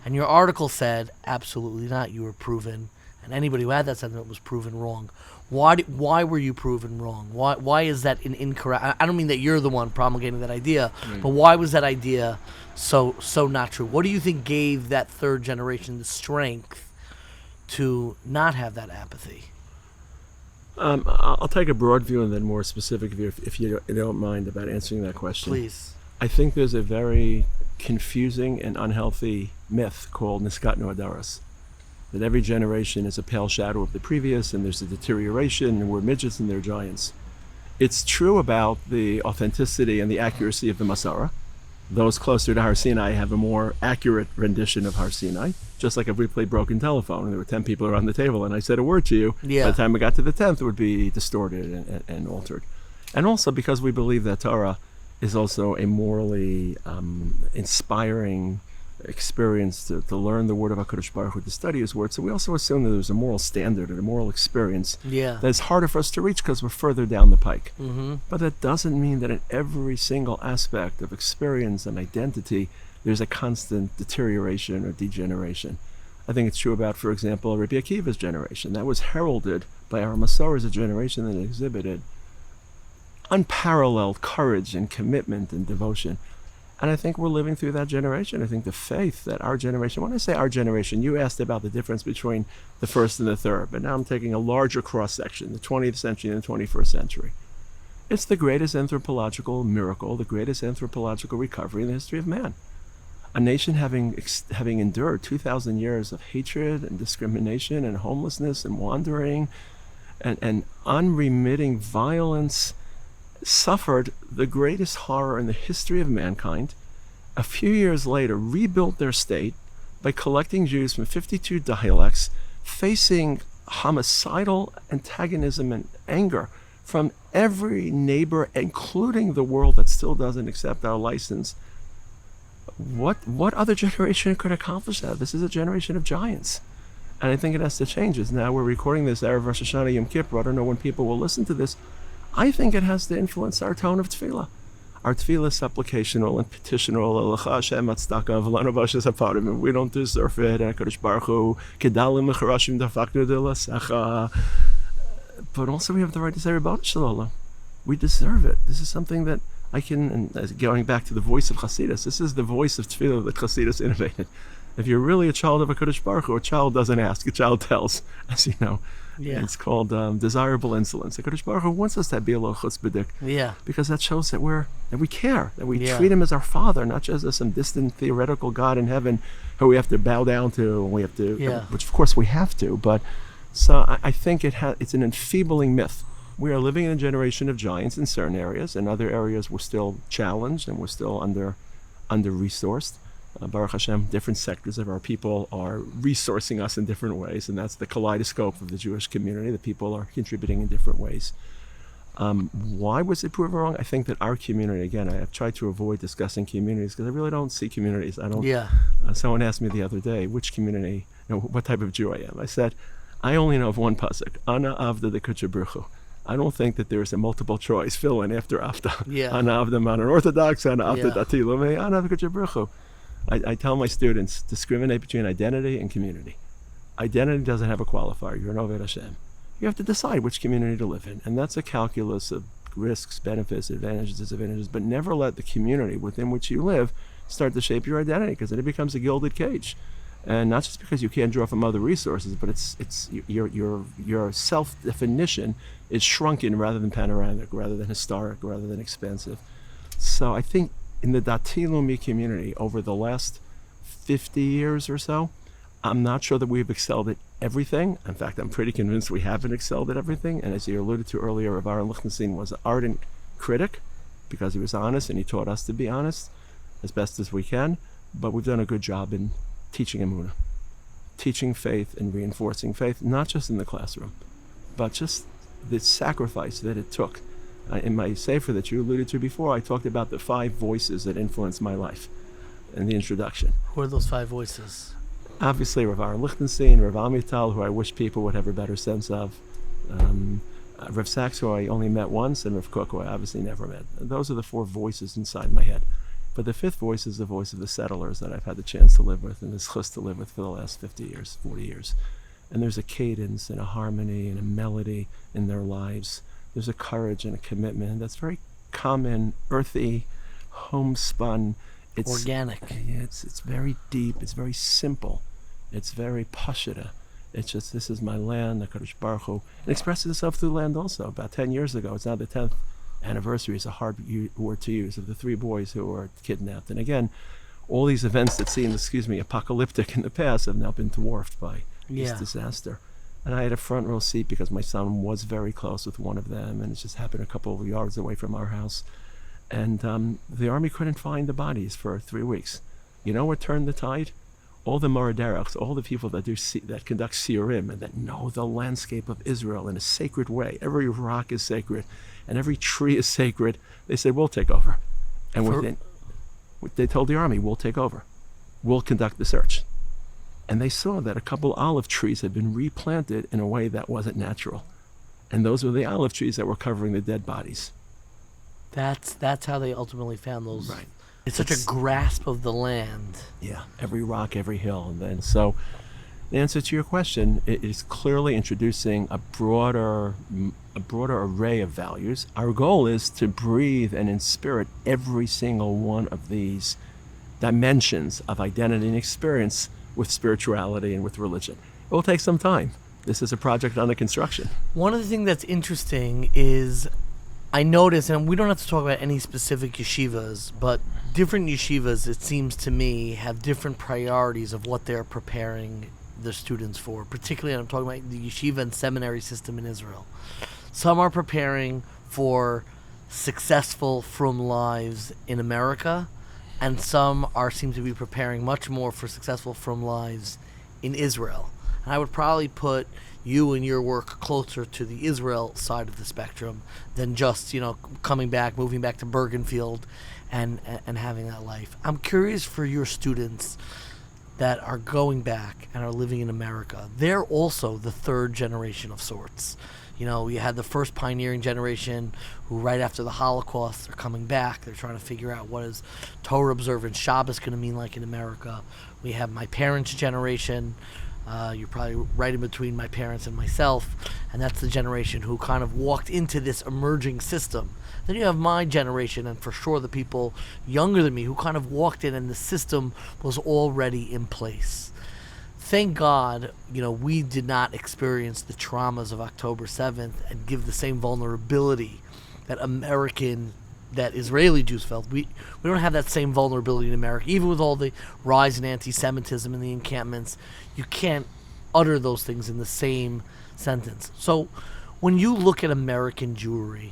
And your article said, absolutely not. You were proven, and anybody who had that sentiment was proven wrong. Why were you proven wrong? Why is that an incorrect? I don't mean that you're the one promulgating that idea, but why was that idea so not true? What do you think gave that third generation the strength to not have that apathy? I'll take a broad view and then more specific view, if you don't mind, about answering that question. Please. I think there's a very confusing and unhealthy myth called Niskatnu Adaras, that every generation is a pale shadow of the previous, and there's a deterioration, and we're midgets and they're giants. It's true about the authenticity and the accuracy of the Masara. Those closer to Har Sinai have a more accurate rendition of Har Sinai. Just like if we played broken telephone and there were 10 people around the table and I said a word to you, by the time we got to the 10th, it would be distorted and altered. And also because we believe that Torah is also a morally inspiring experience to learn the word of HaKadosh Baruch Hu, to study his word. So we also assume that there's a moral standard and a moral experience that is harder for us to reach because we're further down the pike. Mm-hmm. But that doesn't mean that in every single aspect of experience and identity there's a constant deterioration or degeneration. I think it's true about, for example, Rabbi Akiva's generation. That was heralded by our Masorah as a generation that exhibited unparalleled courage and commitment and devotion. And I think we're living through that generation. I think the faith that our generation, when I say our generation, you asked about the difference between the first and the third, but now I'm taking a larger cross-section, the 20th century and the 21st century. It's the greatest anthropological miracle, the greatest anthropological recovery in the history of man. A nation having endured 2,000 years of hatred and discrimination and homelessness and wandering and unremitting violence suffered the greatest horror in the history of mankind. A few years later, rebuilt their state by collecting Jews from 52 dialects, facing homicidal antagonism and anger from every neighbor, including the world that still doesn't accept our license. What other generation could accomplish that? This is a generation of giants. And I think it has to change. As now we're recording this Erev Rosh Hashanah Yom Kippur. I don't know when people will listen to this. I think it has to influence our tone of tefillah. Our tefillah is supplicational and petitional. And we don't deserve it. But also we have the right to say, Rebbeinu Shalom. We deserve it. This is something that I can, and going back to the voice of Chassidus, this is the voice of tefillah that Chassidus innovated. If you're really a child of HaKadosh Baruch Hu, a child doesn't ask, a child tells, as you know. Yeah. It's called desirable insolence. HaKadosh Baruch Hu wants us to be a little chutzpahdik. Yeah. Because that shows that we care, that we treat him as our father, not just as some distant theoretical God in heaven who we have to bow down to, and we have to, which of course we have to. But so I think it's an enfeebling myth. We are living in a generation of giants in certain areas. In other areas, we're still challenged and we're still under-resourced. Baruch Hashem, different sectors of our people are resourcing us in different ways, and that's the kaleidoscope of the Jewish community. The people are contributing in different ways. Why was it proven wrong? I think that our community, again, I have tried to avoid discussing communities because I really don't see communities. I don't. Yeah. Someone asked me the other day, which community, what type of Jew I am. I said, I only know of one pasuk, Ana Avda de Kuchabruchu. I don't think that there's a multiple choice fill in after Avda. Yeah. Ana Avda man orthodox, Ana Avda dati lume, Ana Avda Kuchabruchu. I tell my students, discriminate between identity and community. Identity doesn't have a qualifier. You're an Oved Hashem. You have to decide which community to live in. And that's a calculus of risks, benefits, advantages, disadvantages, but never let the community within which you live start to shape your identity, because then it becomes a gilded cage. And not just because you can't draw from other resources, but it's your self-definition is shrunken rather than panoramic, rather than historic, rather than expansive. So I think in the Dati Leumi community over the last 50 years or so, I'm not sure that we've excelled at everything. In fact, I'm pretty convinced we haven't excelled at everything. And as you alluded to earlier, Rav Lichtenstein was an ardent critic because he was honest and he taught us to be honest as best as we can. But we've done a good job in teaching emunah, teaching faith and reinforcing faith, not just in the classroom, but just the sacrifice that it took. In my sefer that you alluded to before, I talked about the 5 voices that influenced my life in the introduction. Who are those 5 voices? Obviously, Rav Lichtenstein, Rav Amital, who I wish people would have a better sense of, Rav Sachs, who I only met once, and Rav Kook, who I obviously never met. Those are the 4 voices inside my head. But the 5th voice is the voice of the settlers that I've had the chance to live with and the chus to live with for the last 50 years, 40 years. And there's a cadence and a harmony and a melody in their lives. There's a courage and a commitment that's very common, earthy, homespun. It's organic. It's very deep. It's very simple. It's very pashita. It's just, this is my land, the Kadosh Baruch Hu. It expresses itself through land also. About 10 years ago, it's now the 10th anniversary, is a hard word to use, of the 3 boys who were kidnapped. And again, all these events that seemed, apocalyptic in the past have now been dwarfed by this disaster. And I had a front row seat because my son was very close with one of them, and it just happened a couple of yards away from our house. And the army couldn't find the bodies for 3 weeks. You know what turned the tide? All the Moraderachs, all the people that conduct Siurim and that know the landscape of Israel in a sacred way. Every rock is sacred, and every tree is sacred. They said, we'll take over. And they told the army, we'll take over. We'll conduct the search. And they saw that a couple olive trees had been replanted in a way that wasn't natural. And those were the olive trees that were covering the dead bodies. That's how they ultimately found those. Right. It's such a grasp of the land. Yeah, every rock, every hill. And then, so the answer to your question, it is clearly introducing a broader array of values. Our goal is to breathe and inspirit every single one of these dimensions of identity and experience with spirituality and with religion. It will take some time. This is a project under construction. One of the things that's interesting is I notice, and we don't have to talk about any specific yeshivas, but different yeshivas, it seems to me, have different priorities of what they're preparing their students for. Particularly, I'm talking about the yeshiva and seminary system in Israel. Some are preparing for successful frum lives in America, and some seem to be preparing much more for successful frum lives in Israel. And I would probably put you and your work closer to the Israel side of the spectrum than just, moving back to Bergenfield and having that life. I'm curious for your students that are going back and are living in America. They're also the third generation of sorts. You had the first pioneering generation who right after the Holocaust are coming back. They're trying to figure out what is Torah observance, Shabbos going to mean like in America. We have my parents' generation. You're probably right in between my parents and myself, and that's the generation who kind of walked into this emerging system. Then you have my generation, and for sure the people younger than me who kind of walked in and the system was already in place. Thank God, we did not experience the traumas of October 7th and give the same vulnerability that Israeli Jews felt. We don't have that same vulnerability in America. Even with all the rise in anti-Semitism in the encampments, you can't utter those things in the same sentence. So when you look at American Jewry,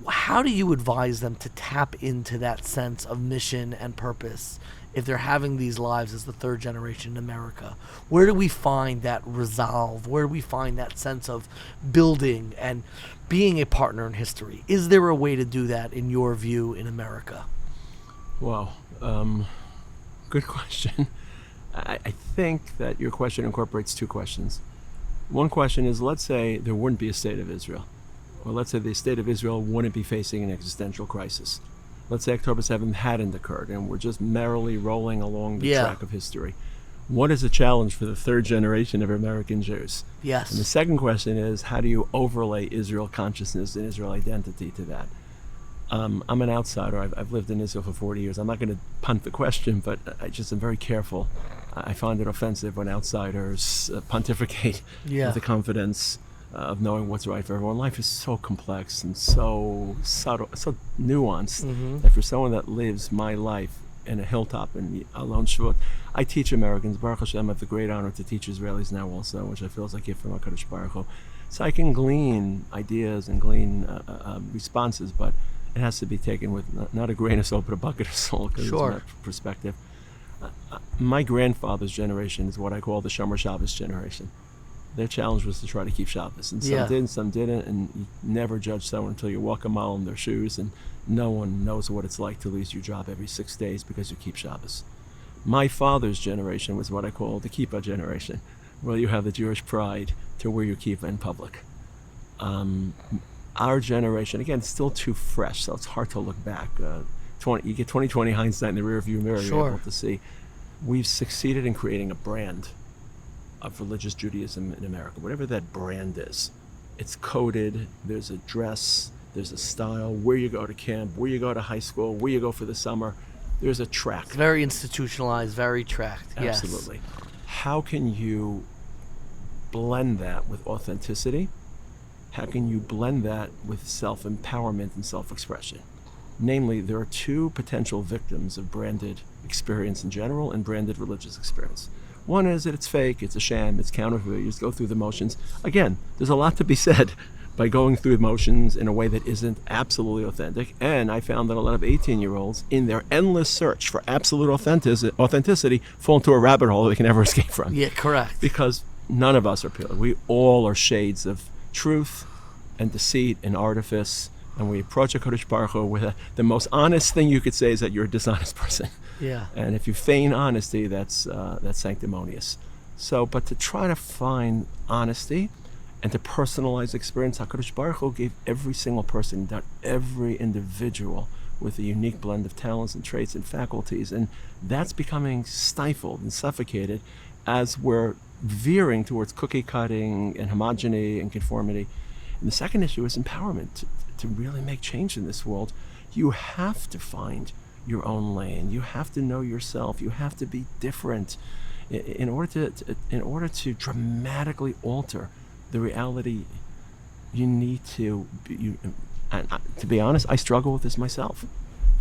how do you advise them to tap into that sense of mission and purpose if they're having these lives as the third generation in America? Where do we find that resolve? Where do we find that sense of building and being a partner in history? Is there a way to do that, in your view, in America? Wow. Good question. I think that your question incorporates two questions. One question is, let's say there wouldn't be a state of Israel. Or let's say the state of Israel wouldn't be facing an existential crisis. Let's say October 7th hadn't occurred and we're just merrily rolling along the track of history. What is the challenge for the third generation of American Jews? Yes. And the second question is, how do you overlay Israel consciousness and Israel identity to that? I'm an outsider. I've lived in Israel for 40 years. I'm not going to punt the question, but I just am very careful. I find it offensive when outsiders pontificate with the confidence of knowing what's right for everyone. Life is so complex and so subtle, so nuanced, that for someone that lives my life in a hilltop in Alon Shvut, I teach Americans. Baruch Hashem, I have the great honor to teach Israelis now also, which I feel is a gift from HaKadosh Baruch Hu. So I can glean ideas and glean responses, but it has to be taken with not a grain of salt, but a bucket of salt, because it's my perspective. My grandfather's generation is what I call the Shomer Shabbos generation. Their challenge was to try to keep Shabbos, and some did, some didn't, and you never judge someone until you walk a mile in their shoes, and no one knows what it's like to lose your job every 6 days because you keep Shabbos. My father's generation was what I call the kippah generation, where you have the Jewish pride to wear your kippah in public. Our generation, again, it's still too fresh, so it's hard to look back. You get 20/20 hindsight in the rearview mirror, you're able to see. We've succeeded in creating a brand of religious Judaism in America, whatever that brand is. It's coded, there's a dress, there's a style, where you go to camp, where you go to high school, where you go for the summer. There's a track. It's very institutionalized, very tracked. Absolutely. How can you blend that with authenticity? How can you blend that with self-empowerment and self-expression? Namely, there are two potential victims of branded experience in general and branded religious experience. One is that it's fake, it's a sham, it's counterfeit, you just go through the motions. Again, there's a lot to be said by going through the motions in a way that isn't absolutely authentic. And I found that a lot of 18-year-olds, in their endless search for absolute authenticity, fall into a rabbit hole they can never escape from. Yeah, correct. Because none of us are pure. We all are shades of truth and deceit and artifice. And we approach a Kodesh Baruch Hu with the most honest thing you could say is that you're a dishonest person. Yeah. And if you feign honesty, that's sanctimonious. So, but to try to find honesty and to personalize experience, HaKadosh Baruch Hu gave every single person, that every individual with a unique blend of talents and traits and faculties. And that's becoming stifled and suffocated as we're veering towards cookie cutting and homogeny and conformity. And the second issue is empowerment. To really make change in this world, you have to find your own lane. You have to know yourself. You have to be different in order to dramatically alter the reality. You need to be honest, I struggle with this myself.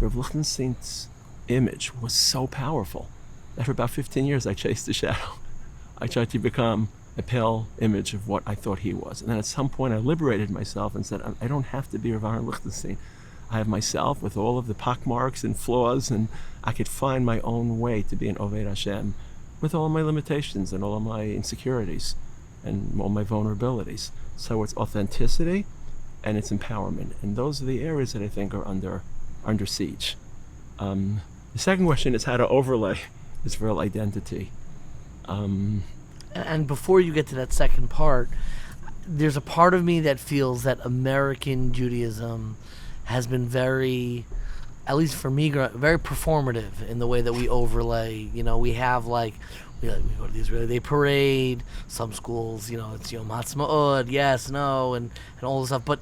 Rav Lichtenstein's image was so powerful that for about 15 years I chased the shadow. I tried to become a pale image of what I thought he was. And then at some point I liberated myself and said, I don't have to be Rav Lichtenstein. I have myself with all of the pockmarks and flaws, and I could find my own way to be an Oved Hashem with all of my limitations and all of my insecurities and all my vulnerabilities. So it's authenticity and it's empowerment. And those are the areas that I think are under siege. The second question is how to overlay Israel identity. And before you get to that second part, there's a part of me that feels that American Judaism has been very, at least for me, very performative in the way that we overlay. We have we go to the Israeli Day Parade. Some schools, it's Yom Ha'atzmaut, yes, no, and all this stuff. But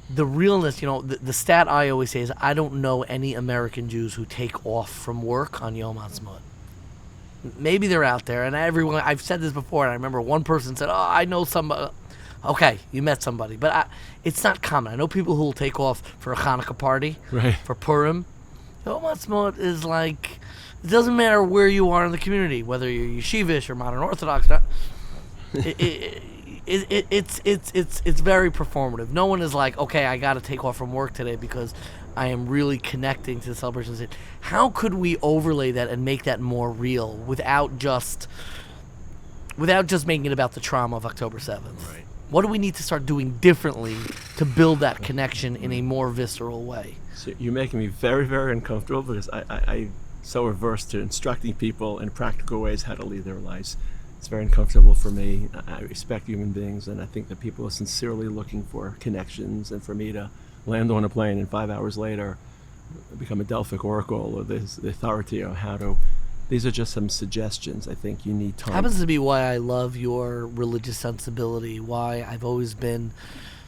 the realness, the stat I always say is I don't know any American Jews who take off from work on Yom Ha'atzmaut. Maybe they're out there, and I've said this before, and I remember one person said, I know somebody. Okay, you met somebody, but it's not common. I know people who will take off for a Hanukkah party, right, for Purim. Yom Ha'atzmaut is it doesn't matter where you are in the community, whether you're yeshivish or modern Orthodox. It's very performative. No one is like, okay, I got to take off from work today because I am really connecting to the celebrations. How could we overlay that and make that more real without just making it about the trauma of October 7th? Right. What do we need to start doing differently to build that connection in a more visceral way? So you're making me very, very uncomfortable because I'm so averse to instructing people in practical ways how to lead their lives. It's very uncomfortable for me. I respect human beings, and I think that people are sincerely looking for connections, and for me to land on a plane and 5 hours later become a Delphic oracle or the authority on how to. These are just some suggestions. I think you need time. Happens to be why I love your religious sensibility, why I've always been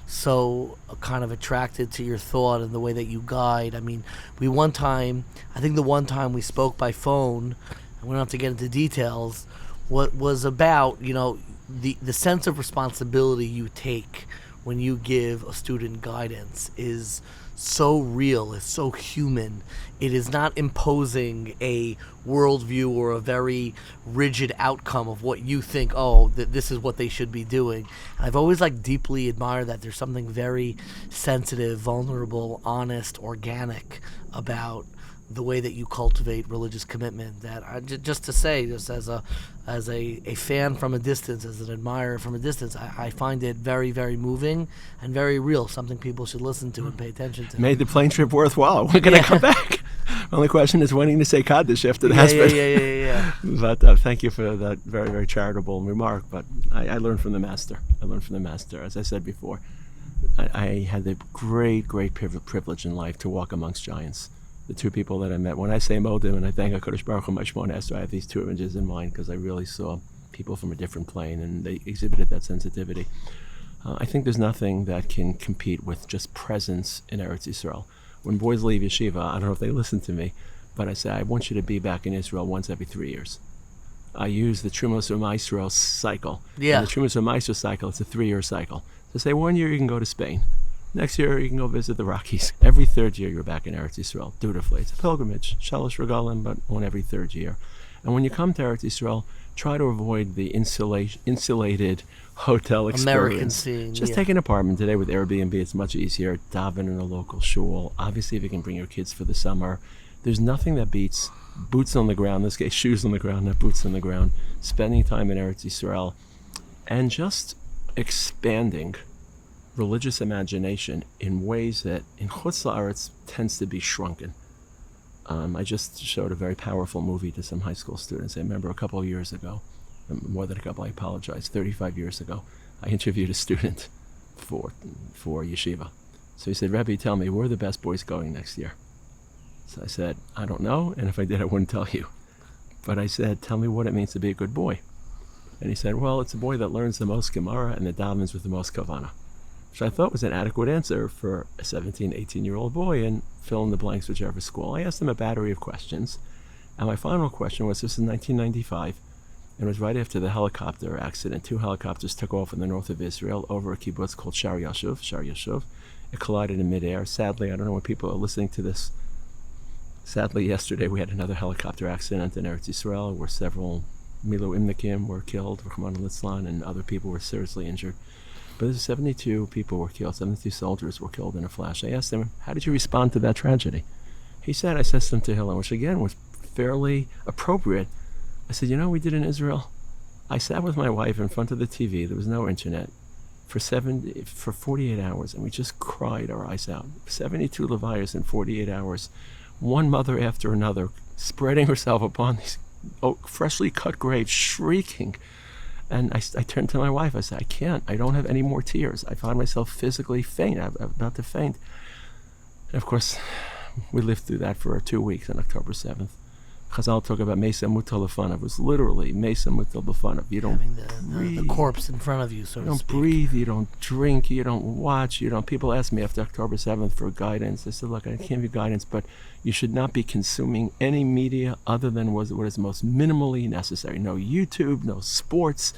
so kind of attracted to your thought and the way that you guide. I mean, the one time we spoke by phone, and we don't have to get into details, what was about, the sense of responsibility you take when you give a student guidance is so real, it's so human. It is not imposing a worldview or a very rigid outcome of what you think, that this is what they should be doing. And I've always deeply admired that. There's something very sensitive, vulnerable, honest, organic about the way that you cultivate religious commitment. That just to say, just as a fan from a distance, as an admirer from a distance, I find it very, very moving and very real. Something people should listen to and pay attention to. Made the plane trip worthwhile. We're going to come back. Only question is when to say Kaddish after the husband. Yeah. But thank you for that very, very charitable remark. But I learned from the master. As I said before, I had the great, great privilege in life to walk amongst giants. The two people that I met. When I say Modim and I thank HaKadosh Baruch Hu, my Shemona Esrei, I have these two images in mind because I really saw people from a different plane and they exhibited that sensitivity. I think there's nothing that can compete with just presence in Eretz Yisrael. When boys leave yeshiva, I don't know if they listen to me, but I say, I want you to be back in Israel once every 3 years. I use the Trumos U'Maisro cycle. Yeah. And the Trumos U'Maisro cycle, it's a 3-year cycle. So say 1 year you can go to Spain. Next year, you can go visit the Rockies. Every third year, you're back in Eretz Yisrael, dutifully. It's a pilgrimage, Shalosh Regalim, but on every third year. And when you come to Eretz Yisrael, try to avoid the insulated hotel experience. American scene. Just take an apartment today with Airbnb. It's much easier. Daven in a local shul. Obviously, if you can bring your kids for the summer, there's nothing that beats boots on the ground. In this case, shoes on the ground, not boots on the ground. Spending time in Eretz Yisrael, and just expanding religious imagination in ways that in Chutz La'aretz tends to be shrunken. I just showed a very powerful movie to some high school students. I remember a couple of years ago, more than a couple, I apologize, 35 years ago, I interviewed a student for yeshiva. So he said, Rebbe, tell me, where are the best boys going next year? So I said, I don't know, and if I did, I wouldn't tell you. But I said, tell me what it means to be a good boy. And he said, well, it's a boy that learns the most Gemara and that davens with the most Kavanah, which I thought was an adequate answer for a 17, 18-year-old boy, and fill in the blanks whichever school. I asked him a battery of questions, and my final question was, this is 1995, and it was right after the helicopter accident. 2 helicopters took off in the north of Israel over a kibbutz called Shar Yashuv. It collided in midair. Sadly, I don't know when people are listening to this. Sadly, yesterday we had another helicopter accident in Eretz Yisrael where several Miloimnikim were killed, Lichtenstein, and other people were seriously injured. But 72 people were killed, 72 soldiers were killed in a flash. I asked him, how did you respond to that tragedy? He said, I said some Tehillim, which again was fairly appropriate. I said, you know what we did in Israel? I sat with my wife in front of the TV, there was no internet, for 48 hours, and we just cried our eyes out. 72 levayas in 48 hours. One mother after another, spreading herself upon these freshly cut graves, shrieking. And I turned to my wife, I said, I don't have any more tears. I found myself physically faint, I'm about to faint. And of course, we lived through that for 2 weeks on October 7th. Chazal talk about mesivta lefanav. It was literally mesivta lefanav. You don't having the corpse in front of you, so you to don't speak. breathe, you don't drink, you don't watch, you don't. People ask me after October 7th for guidance. I said, look, I can't give you guidance, but you should not be consuming any media other than what is most minimally necessary. No YouTube, no sports.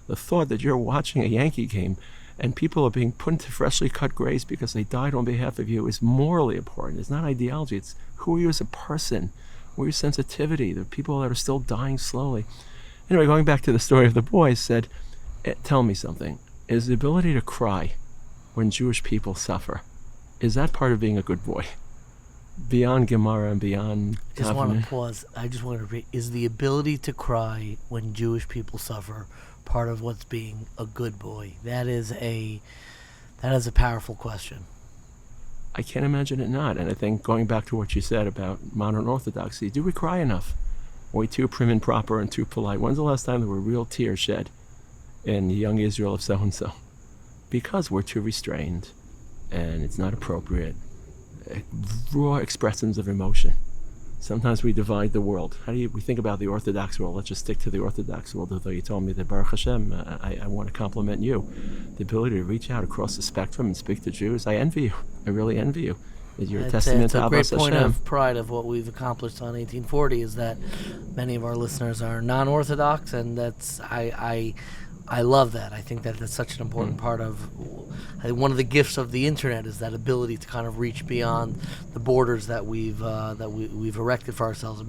The thought that you're watching a Yankee game and people are being put into freshly cut graves because they died on behalf of you is morally important. It's not ideology. It's who are you as a person. Where's your sensitivity? The people that are still dying slowly. Anyway, going back to the story of the boy, said, tell me something. Is the ability to cry when Jewish people suffer, is that part of being a good boy? Beyond Gemara and beyond... Just want to pause. I just want to repeat. Is the ability to cry when Jewish people suffer part of what's being a good boy? That is a powerful question. I can't imagine it not. And I think going back to what you said about modern orthodoxy, do we cry enough? Are we too prim and proper and too polite? When's the last time there were real tears shed in the young Israel of so-and-so? Because we're too restrained and it's not appropriate. Raw expressions of emotion. Sometimes we divide the world. We think about the Orthodox world? Let's just stick to the Orthodox world. Although you told me that Baruch Hashem, I want to compliment you. The ability to reach out across the spectrum and speak to Jews, I envy you. I really envy you. You're a testament to Abbas Hashem. It's a great point of pride of what we've accomplished on 1840 is that many of our listeners are non-Orthodox, and that's I love that. I think that that's such an important part of one of the gifts of the internet is that ability to kind of reach beyond the borders that we've erected for ourselves.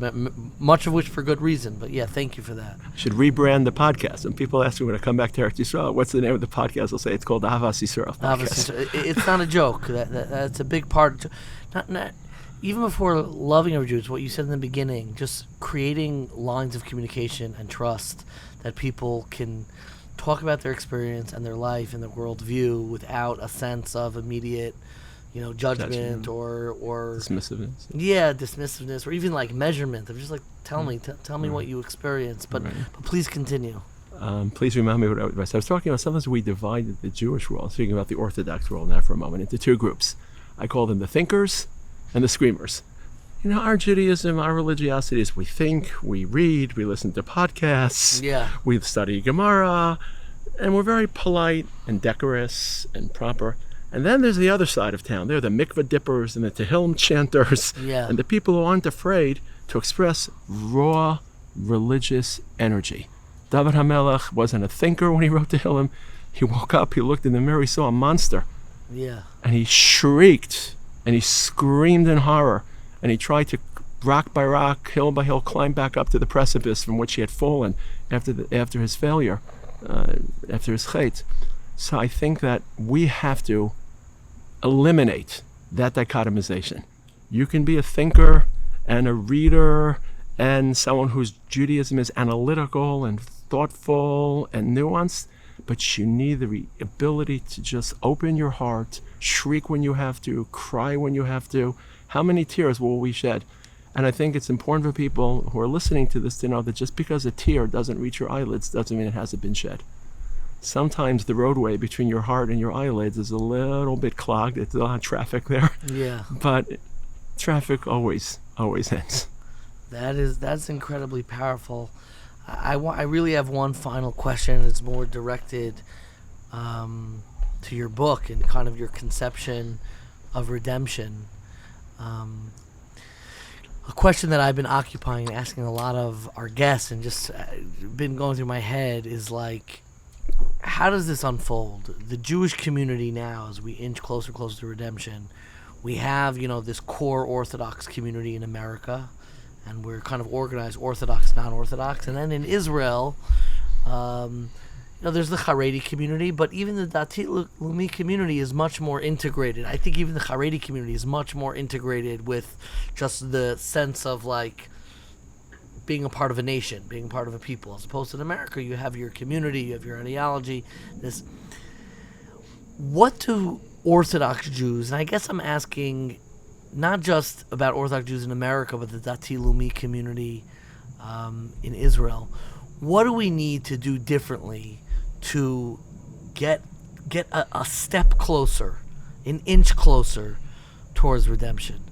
Much of which for good reason. But yeah, thank you for that. I should rebrand the podcast. And people ask me when I come back to Eretz Yisrael, what's the name of the podcast? I'll say it's called Ahavas Yisrael podcast. It's not a joke. That's a big part. Not even before loving our Jews, what you said in the beginning, just creating lines of communication and trust that people can talk about their experience and their life and their worldview without a sense of immediate, judgment or dismissiveness. Yeah, dismissiveness, or even like measurement of just like tell me what you experienced. But please continue. Please remind me what I was talking about. Sometimes we divide the Jewish world, speaking about the Orthodox world now for a moment, into two groups. I call them the thinkers and the screamers. Our Judaism, our religiosity is we think, we read, we listen to podcasts, we study Gemara, and we're very polite and decorous and proper. And then there's the other side of town. They're the mikveh dippers and the Tehillim chanters and the people who aren't afraid to express raw religious energy. David HaMelech wasn't a thinker when he wrote Tehillim. He woke up, he looked in the mirror, he saw a monster. Yeah. And he shrieked and he screamed in horror. And he tried to, rock by rock, hill by hill, climb back up to the precipice from which he had fallen after his failure, after his chait. So I think that we have to eliminate that dichotomization. You can be a thinker and a reader and someone whose Judaism is analytical and thoughtful and nuanced, but you need the ability to just open your heart, shriek when you have to, cry when you have to. How many tears will we shed? And I think it's important for people who are listening to this to know that just because a tear doesn't reach your eyelids doesn't mean it hasn't been shed. Sometimes the roadway between your heart and your eyelids is a little bit clogged. It's a lot of traffic there. Yeah. But traffic always always ends. That's incredibly powerful. I really have one final question. It's more directed to your book and kind of your conception of redemption. A question that I've been occupying and asking a lot of our guests and just been going through my head is like, how does this unfold? The Jewish community now, as we inch closer and closer to redemption, we have, this core Orthodox community in America, and we're kind of organized Orthodox, non-Orthodox. And then in Israel, there's the Haredi community, but even the Dati Leumi community is much more integrated. I think even the Haredi community is much more integrated with just the sense of like being a part of a nation, being part of a people, as opposed to in America, you have your community, you have your ideology. What do Orthodox Jews, and I guess I'm asking not just about Orthodox Jews in America, but the Dati Leumi community in Israel, what do we need to do differently to get a step closer, an inch closer towards redemption?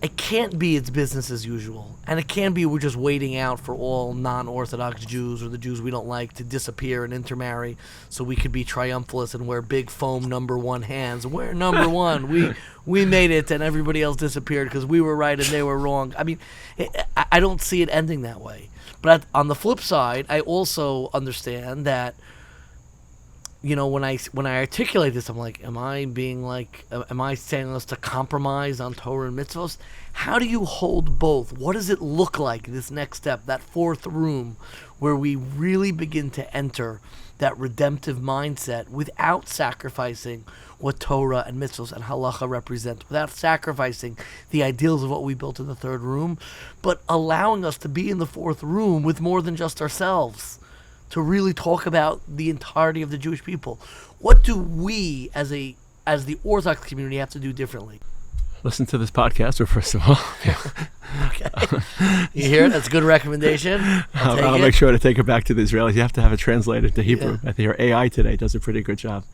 It can't be it's business as usual, and it can't be we're just waiting out for all non-Orthodox Jews or the Jews we don't like to disappear and intermarry so we could be triumphalist and wear big foam number one hands. We're number one. We made it and everybody else disappeared because we were right and they were wrong. I mean, I don't see it ending that way. But on the flip side, I also understand that, when I articulate this, I'm like, am I saying us to compromise on Torah and mitzvos? How do you hold both? What does it look like, this next step, that fourth room, where we really begin to enter that redemptive mindset without sacrificing what Torah and mitzvos and halacha represent, without sacrificing the ideals of what we built in the third room, but allowing us to be in the fourth room with more than just ourselves, to really talk about the entirety of the Jewish people? What do we, as the Orthodox community, have to do differently? Listen to this podcast, first of all. Okay. You hear it? That's a good recommendation. I'll make sure to take it back to the Israelis. You have to have it translated to Hebrew. Yeah. I think your AI today does a pretty good job.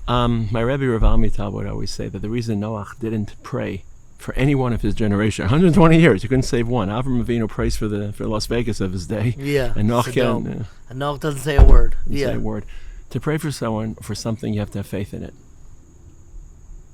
My Rebbe Rav Moshe would always say that the reason Noach didn't pray for any one of his generation, 120 years, you couldn't save one. Avram Avinu prays for Las Vegas of his day. Yeah. And Noach and Noach doesn't say a word. Say a word. To pray for someone, for something, you have to have faith in it.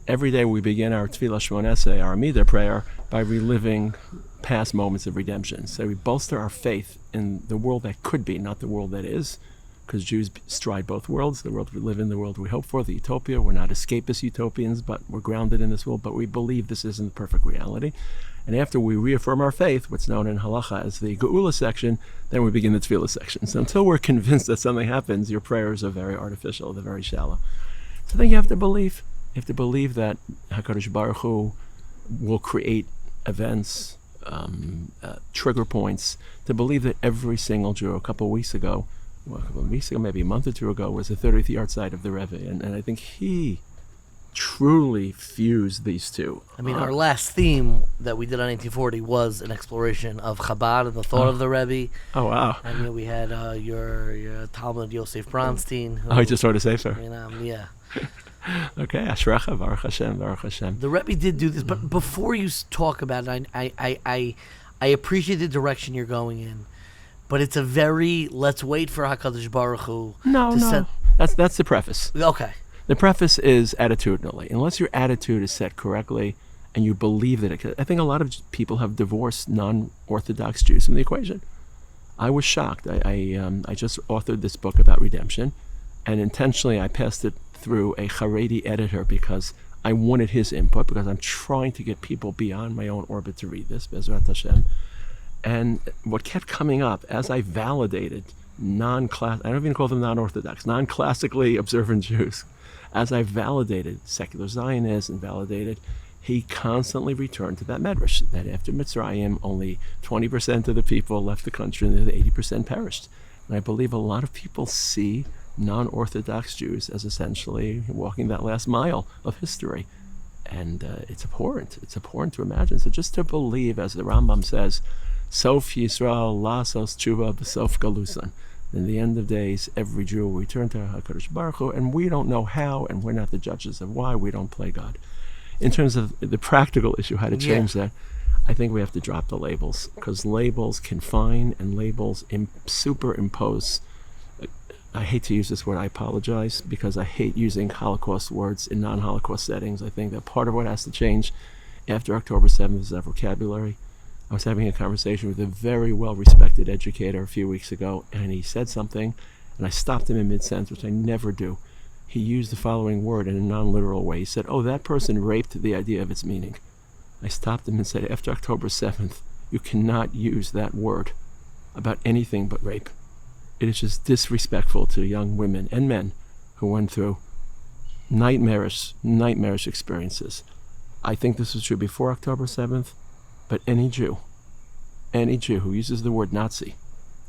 Every day we begin our Tefillah Shmoneh, our Amidah prayer, by reliving past moments of redemption. So we bolster our faith in the world that could be, not the world that is, because Jews stride both worlds, the world we live in, the world we hope for, the utopia. We're not escapist utopians, but we're grounded in this world, but we believe this isn't the perfect reality. And after we reaffirm our faith, what's known in halacha as the Geula section, then we begin the Tefillah section. So until we're convinced that something happens, your prayers are very artificial, they're very shallow. So then you have to believe. You have to believe that HaKadosh Baruch Hu will create events, trigger points, to believe that every single Jew, a couple of weeks ago, maybe a month or two ago, was the 30th yard side of the Rebbe. And I think he truly fused these two. I mean, our last theme that we did on 1840 was an exploration of Chabad and the thought of the Rebbe. Oh, wow. I mean, we had your Talmud Yosef Bronstein. He just wrote a sefer. Yeah. Okay, Ashracha, Baruch Hashem, Baruch Hashem. The Rebbe did do this, but before you talk about it, I appreciate the direction you're going in, but it's a very, let's wait for HaKadosh Baruch Hu. No. That's the preface. Okay. The preface is attitudinally. Unless your attitude is set correctly and you believe that I think a lot of people have divorced non-Orthodox Jews from the equation. I was shocked. I just authored this book about redemption, and intentionally I passed it through a Haredi editor because I wanted his input, because I'm trying to get people beyond my own orbit to read this, Bezrat Hashem. And what kept coming up as I validated I don't even call them non-Orthodox, non-classically observant Jews, as I validated secular Zionists and validated, he constantly returned to that Midrash, that after Mitzrayim, only 20% of the people left the country and the 80% perished. And I believe a lot of people see non-Orthodox Jews as essentially walking that last mile of history. And it's abhorrent. It's abhorrent to imagine. So just to believe, as the Rambam says, Sof Yisrael lasos tshuva b'sof galusan. In the end of days, every Jew will return to HaKadosh Baruch Hu, and we don't know how, and we're not the judges of why. We don't play God. in terms of the practical issue, how to change that, I think we have to drop the labels, because labels confine and labels superimpose. I hate to use this word, I apologize, because I hate using Holocaust words in non-Holocaust settings. I think that part of what has to change after October 7th is our vocabulary. I was having a conversation with a very well-respected educator a few weeks ago, and he said something, and I stopped him in mid-sentence, which I never do. He used the following word in a non-literal way. He said, "Oh, that person raped the idea of its meaning." I stopped him and said, after October 7th, you cannot use that word about anything but rape. It is just disrespectful to young women and men who went through nightmarish experiences. I think this was true before October 7th, but any Jew who uses the word Nazi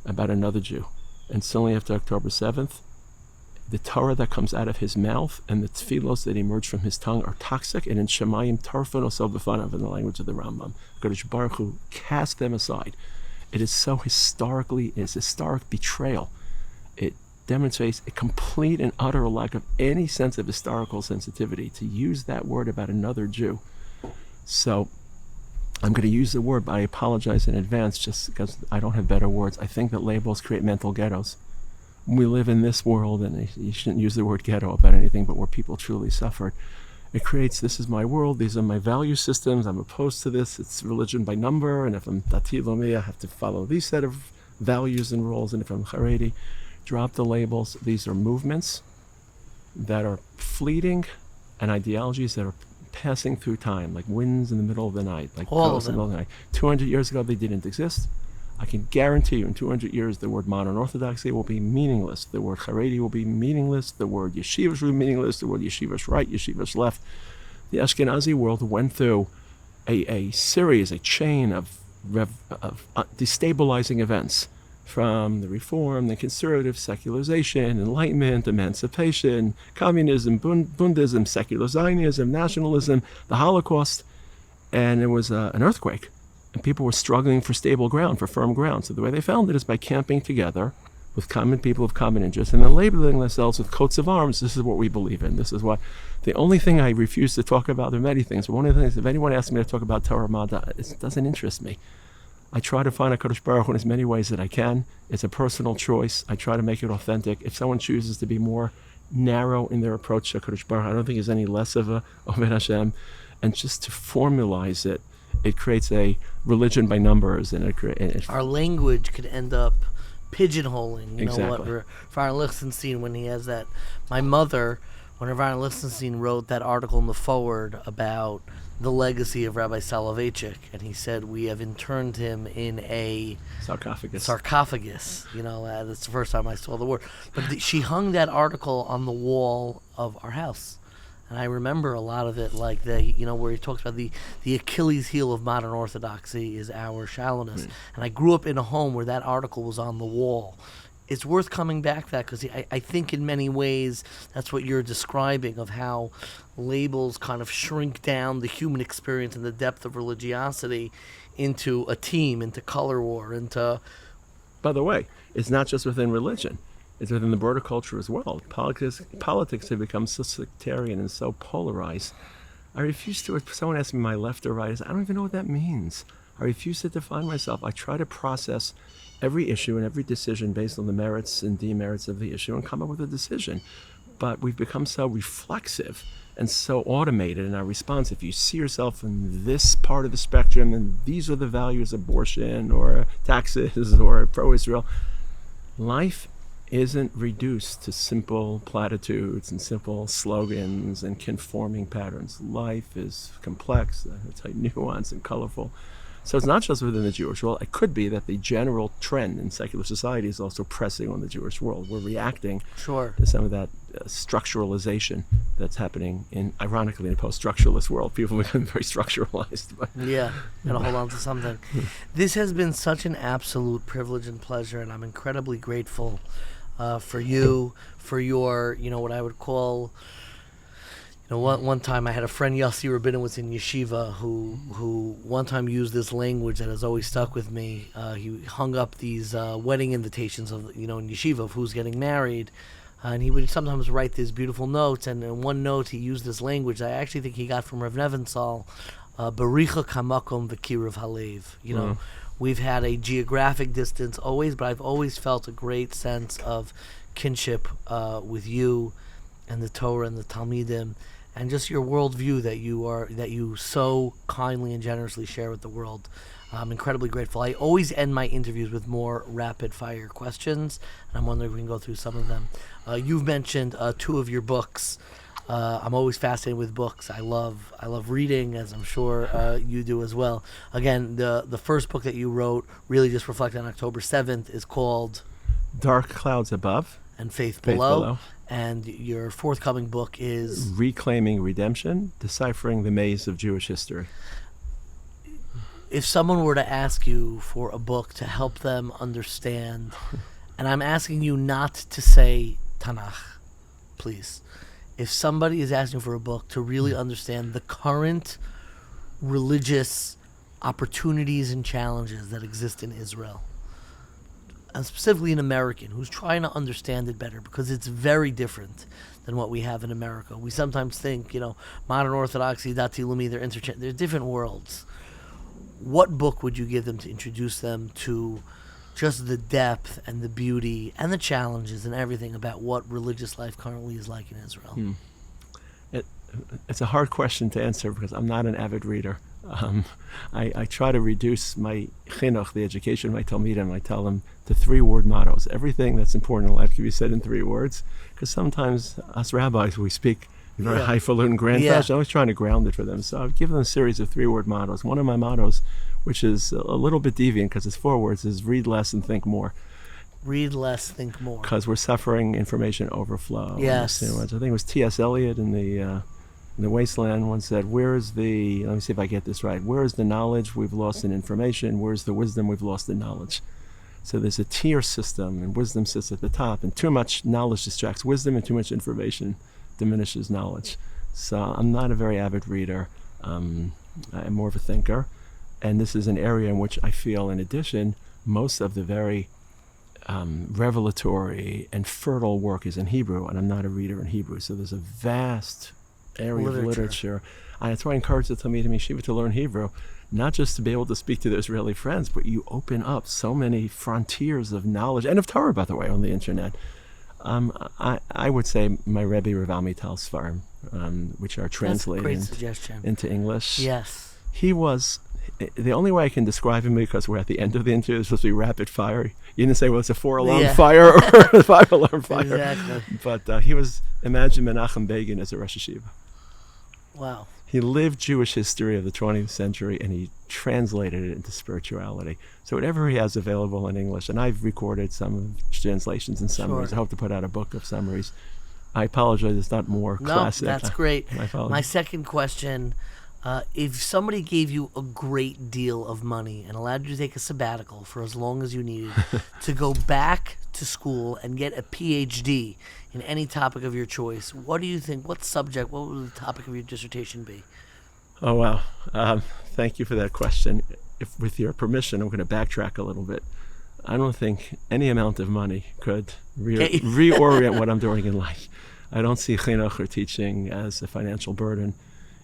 about another Jew, and suddenly after October 7th, the Torah that comes out of his mouth and the tefillos that emerge from his tongue are toxic, and in Shemayim tarfon osel b'fanav, in the language of the Rambam, Kadosh Baruch Hu cast them aside. It is so historic betrayal. It demonstrates a complete and utter lack of any sense of historical sensitivity to use that word about another Jew. So I'm going to use the word, but I apologize in advance just because I don't have better words. I think that labels create mental ghettos. We live in this world, and you shouldn't use the word ghetto about anything but where people truly suffered. It creates, this is my world, these are my value systems, I'm opposed to this, it's religion by number, and if I'm Dati Lomi, I have to follow these set of values and rules, and if I'm Haredi, drop the labels. These are movements that are fleeting and ideologies that are passing through time, like winds in the middle of the night, like all of them. In the middle of the night. 200 years ago, they didn't exist. I can guarantee you in 200 years, the word modern orthodoxy will be meaningless. The word Haredi will be meaningless. The word yeshivas will be meaningless. The word yeshivas right, yeshivas left. The Ashkenazi world went through a chain of destabilizing events, from the Reform, the Conservative, secularization, Enlightenment, emancipation, communism, Bundism, secular Zionism, nationalism, the Holocaust, and it was an earthquake. And people were struggling for stable ground, for firm ground. So the way they found it is by camping together with common people of common interests, and then labeling themselves with coats of arms. This is what we believe in. This is what. The only thing I refuse to talk about, there are many things, but one of the things, if anyone asks me to talk about Torah Mada, it doesn't interest me. I try to find a Kadosh Baruch Hu in as many ways that I can. It's a personal choice. I try to make it authentic. If someone chooses to be more narrow in their approach to Kadosh Baruch Hu, I don't think he's any less of a Oved Hashem. And just to formalize it, it creates a religion by numbers, and our language could end up pigeonholing. You exactly. know what? Rabbi Lichtenstein, when he has that, my mother, when Rabbi Lichtenstein wrote that article in the forward about the legacy of Rabbi Soloveitchik, and he said we have interned him in a sarcophagus. You know, that's the first time I saw the word. But she hung that article on the wall of our house. And I remember a lot of it, like where he talks about the Achilles heel of modern orthodoxy is our shallowness. And I grew up in a home where that article was on the wall. It's worth coming back to that, because I think in many ways that's what you're describing, of how labels kind of shrink down the human experience and the depth of religiosity into a team, into color war, into... By the way, it's not just within religion. It's within the broader culture as well. Politics have become so sectarian and so polarized. I refuse to, if someone asks me my left or right, I don't even know what that means. I refuse to define myself. I try to process every issue and every decision based on the merits and demerits of the issue and come up with a decision. But we've become so reflexive and so automated in our response. If you see yourself in this part of the spectrum, and these are the values, abortion or taxes or pro-Israel, life isn't reduced to simple platitudes and simple slogans and conforming patterns. Life is complex, it's nuanced and colorful. So it's not just within the Jewish world. It could be that the general trend in secular society is also pressing on the Jewish world. We're reacting to some of that structuralization that's happening ironically, in a post-structuralist world. People become very structuralized. But yeah, gotta hold on to something. This has been such an absolute privilege and pleasure, and I'm incredibly grateful for you, for your, what I would call... one time I had a friend, Yossi Rabinin, was in yeshiva, who one time used this language that has always stuck with me. He hung up these wedding invitations of, in yeshiva, of who's getting married, And he would sometimes write these beautiful notes, and in one note he used this language I actually think he got from Rav Nebenzahl, Bericha kamakom v'kirav halev. You know, we've had a geographic distance always, but I've always felt a great sense of kinship with you and the Torah and the Talmidim, and just your worldview that you so kindly and generously share with the world. I'm incredibly grateful. I always end my interviews with more rapid fire questions, and I'm wondering if we can go through some of them. You've mentioned 2 of your books. I'm always fascinated with books. I love reading, as I'm sure you do as well. Again, the first book that you wrote, really just reflected on October 7th, is called Dark Clouds Above and Faith Below. And your forthcoming book is Reclaiming Redemption, Deciphering the Maze of Jewish History. If someone were to ask you for a book to help them understand, and I'm asking you not to say Tanakh, please. If somebody is asking for a book to really understand the current religious opportunities and challenges that exist in Israel, and specifically an American who's trying to understand it better, because it's very different than what we have in America. We sometimes think, modern orthodoxy, Dati Lumi, they're different worlds. What book would you give them to introduce them to just the depth and the beauty and the challenges and everything about what religious life currently is like in Israel? It's a hard question to answer because I'm not an avid reader. I try to reduce my chinuch, the education of my talmidim. I tell them to 3-word mottos. Everything that's important in life can be said in 3 words, because sometimes us rabbis, we speak very highfalutin grand fashion. I was trying to ground it for them. So I've given them a series of 3-word mottos. One of my mottos, which is a little bit deviant because it's 4 words, is read less and think more. Read less, think more. Because we're suffering information overflow. Yes. I think it was T.S. Eliot in the Wasteland once said, let me see if I get this right, where is the knowledge we've lost in information? Where's the wisdom we've lost in knowledge? So there's a tier system, and wisdom sits at the top, and too much knowledge distracts wisdom, and too much information diminishes knowledge. So I'm not a very avid reader. I'm more of a thinker. And this is an area in which I feel, in addition, most of the very revelatory and fertile work is in Hebrew, and I'm not a reader in Hebrew. So there's a vast area of literature. That's why I encourage the Talmidim Yeshiva to learn Hebrew, not just to be able to speak to their Israeli friends, but you open up so many frontiers of knowledge, and of Torah, by the way, on the internet. I would say my Rebbe Rav Amital Sfarim, which are translated into English. Yes. He was, the only way I can describe him, because we're at the end of the interview, it's supposed to be rapid fire. You didn't say, well, it's a 4-alarm fire or a 5-alarm fire. Exactly. But he was, imagine Menachem Begin as a Rosh Yeshiva. Wow. He lived Jewish history of the 20th century, and he translated it into spirituality. So whatever he has available in English, and I've recorded some translations and summaries. I hope to put out a book of summaries. I apologize, it's not more classic. No, that's great. My second question, if somebody gave you a great deal of money and allowed you to take a sabbatical for as long as you needed to go back to school and get a PhD in any topic of your choice, what do you think, what would the topic of your dissertation be? Oh, wow. Thank you for that question. If, with your permission, I'm going to backtrack a little bit. I don't think any amount of money could reorient what I'm doing in life. I don't see chinuch or teaching as a financial burden.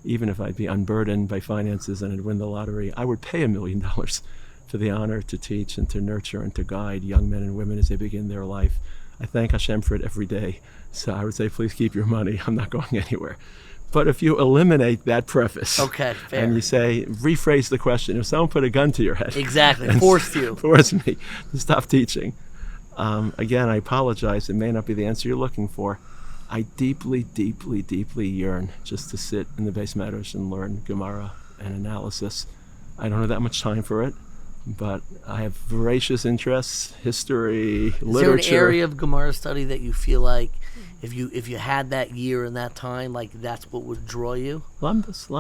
Even if I'd be unburdened by finances and I'd win the lottery, I would pay $1 million for the honor to teach and to nurture and to guide young men and women as they begin their life. I thank Hashem for it every day. So I would say, please keep your money. I'm not going anywhere. But if you eliminate that preface, fair. And you say, rephrase the question, if someone put a gun to your head, forced me to stop teaching. Again, I apologize. It may not be the answer you're looking for. I deeply, deeply, deeply yearn just to sit in the Beit Midrash and learn Gemara and analysis. I don't have that much time for it, but I have voracious interests, history, literature. Is there an area of Gemara study that you feel like if you had that year and that time, like that's what would draw you? I'm just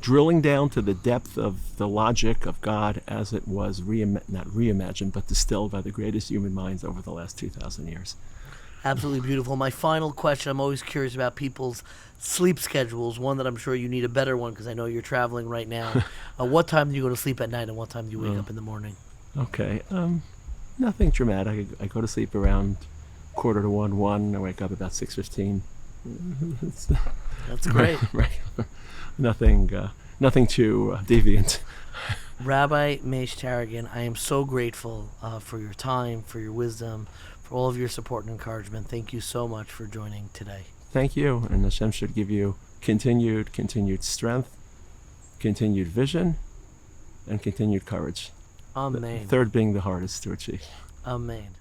drilling down to the depth of the logic of God as it was not reimagined, but distilled by the greatest human minds over the last 2,000 years. Absolutely beautiful. My final question, I'm always curious about people's sleep schedules, one that I'm sure you need a better one because I know you're traveling right now. What time do you go to sleep at night and what time do you wake up in the morning? Okay. Nothing dramatic. I go to sleep around quarter to 1. I wake up about 6:15. That's great. Right. Nothing too deviant. Rabbi Moshe Taragin, I am so grateful for your time, for your wisdom, for all of your support and encouragement. Thank you so much for joining today. Thank you, and Hashem should give you continued strength, continued vision, and continued courage. Amen. The third being the hardest to achieve. Amen.